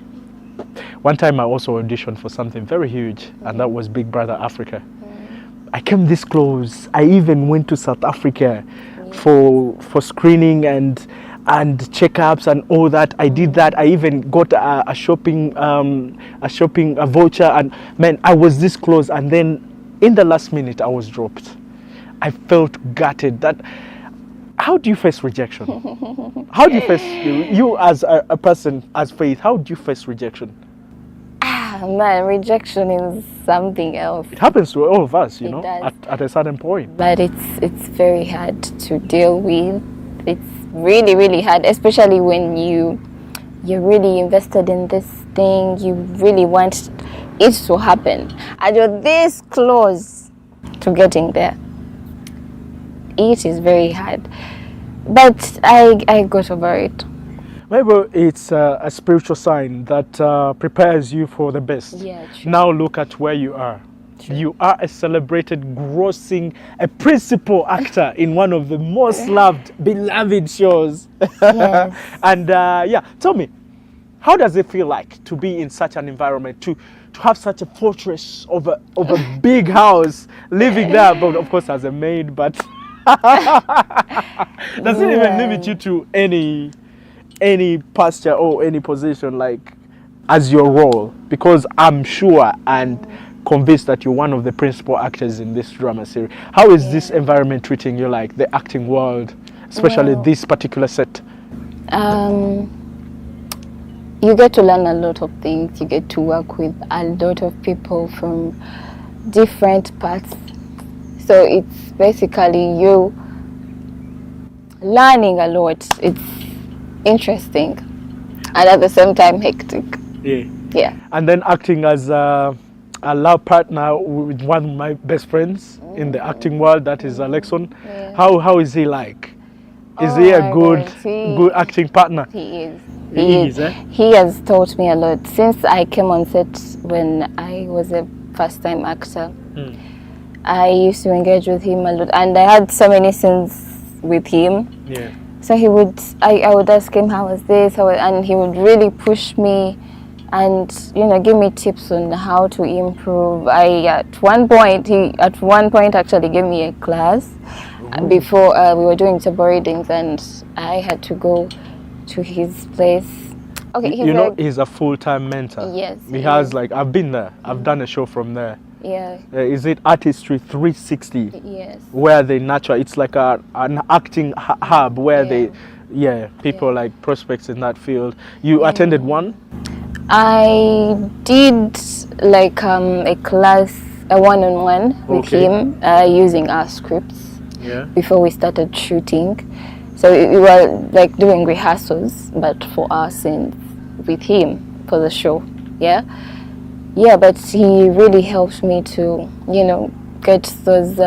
One time I also auditioned for something very huge, and that was Big Brother Africa. I came this close. I even went to South Africa for screening and checkups and all that. I did that. I even got a shopping voucher, and man, I was this close. And then in the last minute, I was dropped. I felt gutted. How do you face rejection? How do you face, you as a person, as Faith, how do you face rejection?
Man, rejection is something else.
It happens to all of us, you
It
know,
does.
at a certain point.
But it's very hard to deal with. It's really, really hard, especially when you're really invested in this thing. You really want it to happen, and you're this close to getting there. It is very hard, but I got over it.
Maybe it's a spiritual sign that prepares you for the best.
Yeah, true.
Now look at where you are. True. You are a celebrated, grossing, a principal actor in one of the most loved, beloved shows.
Yes.
And yeah, tell me, how does it feel like to be in such an environment, to have such a fortress of a big house, living there, but of course as a maid, but does it even limit you to any posture or any position, like as your role? Because I'm sure and convinced that you're one of the principal actors in this drama series. How is this environment treating you, like the acting world, especially this particular set?
You get to learn a lot of things. You get to work with a lot of people from different parts. So it's basically you learning a lot. It's interesting and at the same time hectic. Yeah.
And then acting as a love partner with one of my best friends in the acting world, that is Alexon. How is he like? Is he a good acting partner?
He is.
He is, eh?
He has taught me a lot since I came on set when I was a first-time actor. I used to engage with him a lot, and I had so many scenes with him.
Yeah.
So I would ask him, how was this? And he would really push me and, give me tips on how to improve. At one point actually gave me a class before we were doing table readings, and I had to go to his place. Okay,
he's a full-time mentor.
Yes.
He has, like, I've been there. I've done a show from there.
Yeah.
Is it Artistry 360?
Yes.
Where they nurture, it's like an acting hub where people like prospects in that field. You attended one?
I did like a class, a one-on-one with him using our scripts before we started shooting. So we were like doing rehearsals, but for our scenes with him for the show. Yeah, but he really helped me to, get those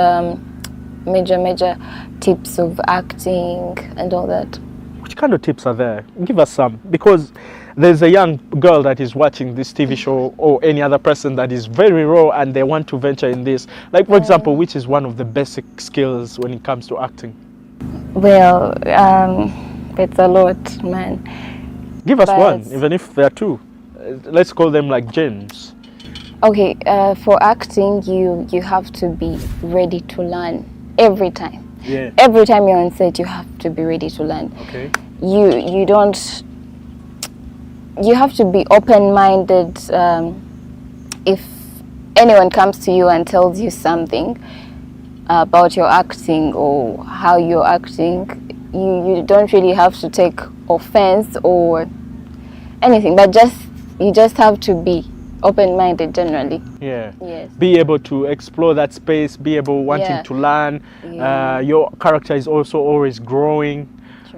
major tips of acting and all that.
Which kind of tips are there? Give us some, because there's a young girl that is watching this TV show, or any other person that is very raw and they want to venture in this. Like, for example, which is one of the basic skills when it comes to acting?
Well, it's a lot, man.
Give us one, even if there are two. Let's call them like gems.
Okay, for acting, you have to be ready to learn every time.
Yeah.
Every time you're on set, you have to be ready to learn.
Okay.
You have to be open-minded. If anyone comes to you and tells you something about your acting or how you're acting, you don't really have to take offense or anything, but you just have to be open-minded generally.
Yeah.
Yes.
Be able to explore that space, be able wanting to learn. Your character is also always growing,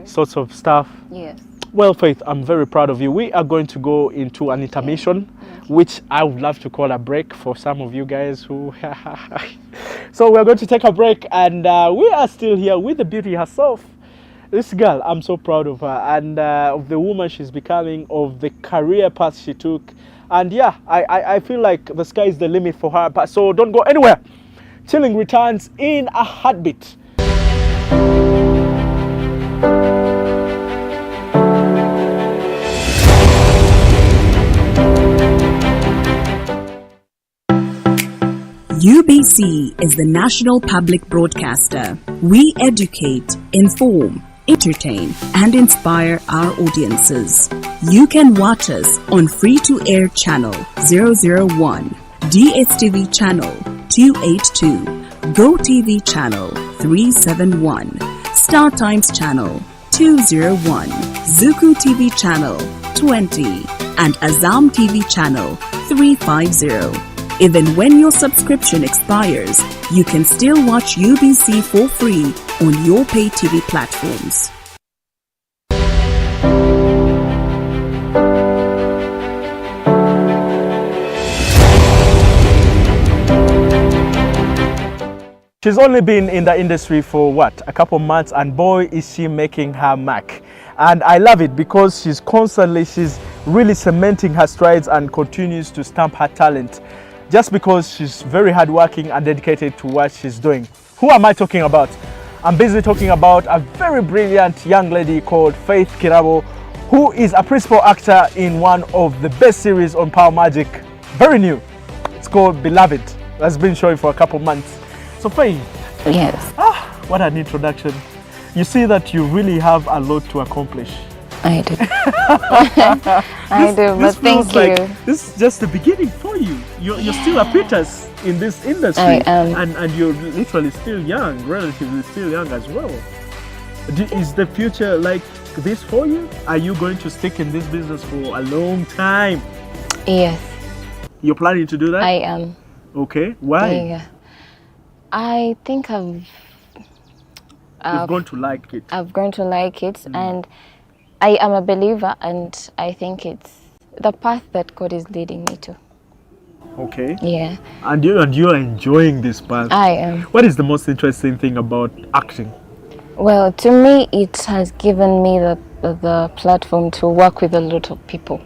sorts of stuff.
Yes.
Well, Faith, I'm very proud of you. We are going to go into an intermission, which I would love to call a break for some of you guys who... So we're going to take a break, and we are still here with the beauty herself, This girl, I'm so proud of her and of the woman she's becoming, of the career path she took. And yeah, I feel like the sky is the limit for her. But so don't go anywhere. Chilling returns in a heartbeat.
UBC is the national public broadcaster. We educate, inform, entertain, and inspire our audiences. You can watch us on free-to-air channel 001, DSTV channel 282, GoTV channel 371, Star Times channel 201, Zuku TV channel 20, and Azam TV channel 350. Even when your subscription expires, you can still watch UBC for free on your pay TV platforms.
She's only been in the industry for what, a couple months, and boy is she making her mark. And I love it because she's really cementing her strides and continues to stamp her talent. Just because she's very hardworking and dedicated to what she's doing. Who am I talking about? I'm busy talking about a very brilliant young lady called Faith Kirabo, who is a principal actor in one of the best series on Power Magic. Very new. It's called Beloved. That's been showing for a couple months. So Faith.
Yes.
What an introduction. You see that you really have a lot to accomplish.
I do. I do, but thank you.
Like this is just the beginning for you. You're still a apprentice in this industry.
I am.
And you're literally still young, relatively still young as well. Is the future like this for you? Are you going to stick in this business for a long time?
Yes.
You're planning to do that?
I am.
Okay, why?
Yeah. I think
You've grown to like it.
I've grown to like it, and I am a believer, and I think it's the path that God is leading me to.
Okay.
Yeah.
And you're enjoying this path.
I am.
What is the most interesting thing about acting?
Well, to me, it has given me the platform to work with a lot of people.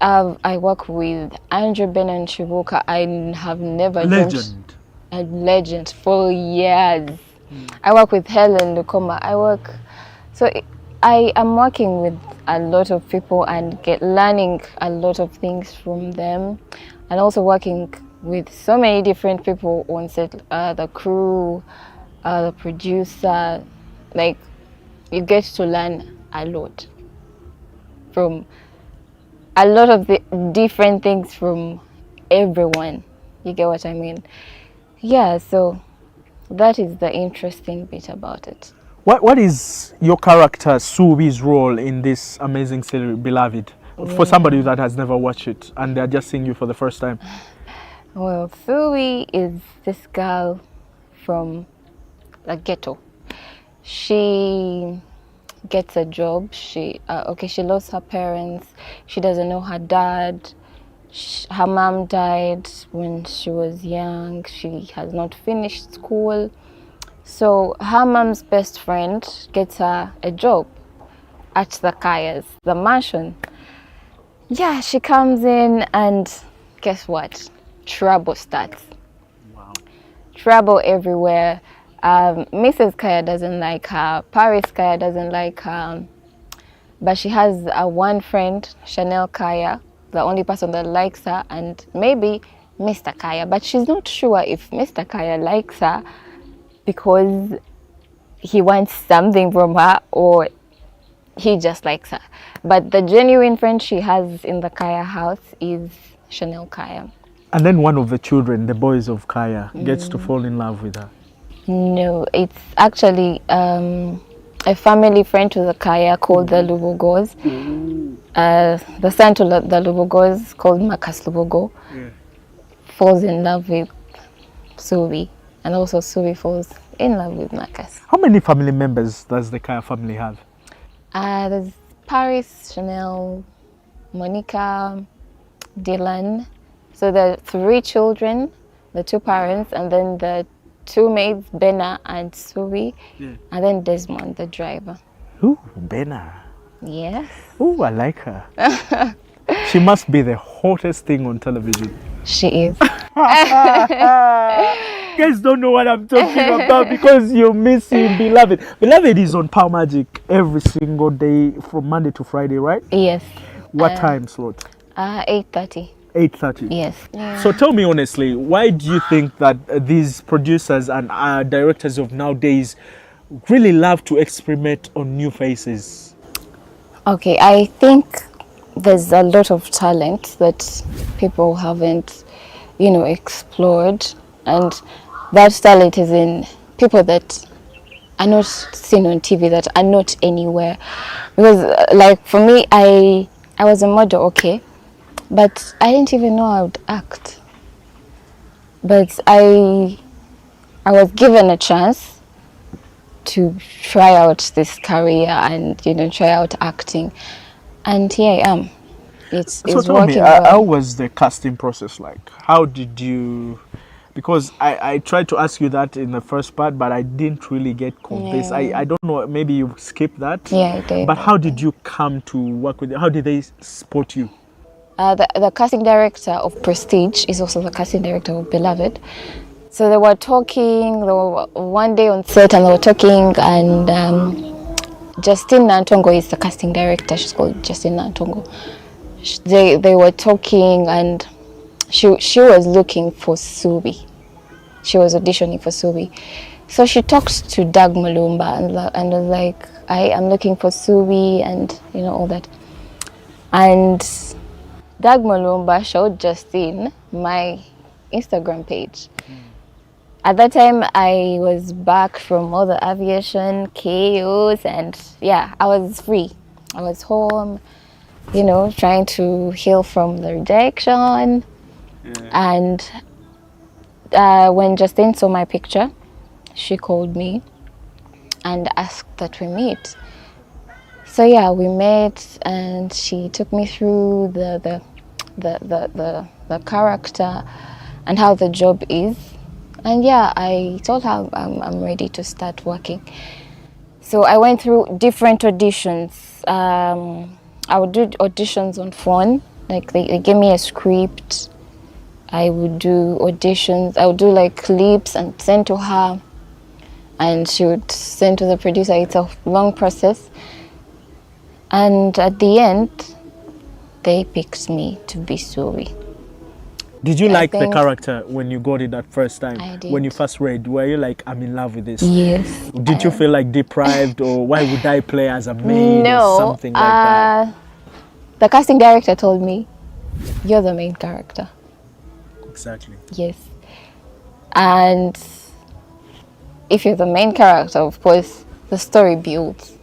I work with Andrew Ben and Chibuka. I have never
Legend.
A legend for years. I work with Helen Lukoma. I am working with a lot of people and learning a lot of things from them, and also working with so many different people on set, the crew, the producer. Like, you get to learn a lot from a lot of the different things from everyone. You get what I mean? Yeah, so that is the interesting bit about it.
What is your character Subi's role in this amazing series, Beloved? For somebody that has never watched it and they're just seeing you for the first time.
Well, Subi is this girl from the ghetto. She gets a job. She lost her parents. She doesn't know her dad. Her mom died when she was young. She has not finished school. So her mom's best friend gets her a job at the Kayas, the mansion. Yeah, she comes in and guess what? Trouble starts.
Wow.
Trouble everywhere. Mrs. Kaya doesn't like her. Parish Kaya doesn't like her. But she has one friend, Chanel Kaya, the only person that likes her, and maybe Mr. Kaya. But she's not sure if Mr. Kaya likes her because he wants something from her or he just likes her. But the genuine friend she has in the Kaya house is Chanel Kaya.
And then one of the children, the boys of Kaya, gets to fall in love with her.
No, it's actually a family friend to the Kaya called the Lubogos. The son to the Lubogos, called Marcus Lubogo, falls in love with Subi, and also Subi falls in love with Marcus.
How many family members does the Kaya family have?
There's Paris, Chanel, Monica, Dylan. So the 3 children, the 2 parents, and then the two maids, Bena and Subi,
Yeah.
and then Desmond, the driver.
Ooh, Bena.
Yes.
Ooh, I like her. She must be the hottest thing on television.
She is.
Guys don't know what I'm talking about because you're missing Beloved. Beloved is on Power Magic every single day from Monday to Friday, right?
Yes.
What time slot?
8:30.
8:30.
Yes.
So tell me honestly, why do you think that these producers and directors of nowadays really love to experiment on new faces?
Okay, I think there's a lot of talent that people haven't, explored, and that talent is in people that are not seen on TV, that are not anywhere. Because, like for me, I was a model, okay, but I didn't even know I would act. But I was given a chance to try out this career and try out acting, and here I am. It's
tell
working
me,
well.
how was the casting process like? How did you? Because I tried to ask you that in the first part, but I didn't really get convinced.
Yeah.
I don't know, maybe you skipped that.
Yeah, I did.
But how did you come to work with them? How did they spot you?
The casting director of Prestige is also the casting director of Beloved. So they were talking, they were one day on set and they were talking, and Justine Nantongo is the casting director. She's called Justine Nantongo. They were talking, and she was looking for Subi. She was auditioning for Subi. So she talked to Doug Malumba and was like, I'm looking for Subi and all that. And Doug Malumba showed Justine my Instagram page. At that time, I was back from all the aviation chaos, and yeah, I was free. I was home, trying to heal from the rejection. Yeah. And when Justine saw my picture, she called me and asked that we meet. So yeah, we met, and she took me through the character and how the job is. And yeah, I told her I'm ready to start working. So I went through different auditions. I would do auditions on phone. Like they gave me a script. I would do auditions. I would do like clips and send to her. And she would send to the producer. It's a long process. And at the end, they picked me to be Suri.
Did you like the character when you got it that first time?
I did.
When you first read, were you like, I'm in love with this?
Yes.
Did you feel like deprived, or why would I play as a maid or something like that?
The casting director told me, you're the main character.
Exactly.
Yes. And if you're the main character, of course, the story builds.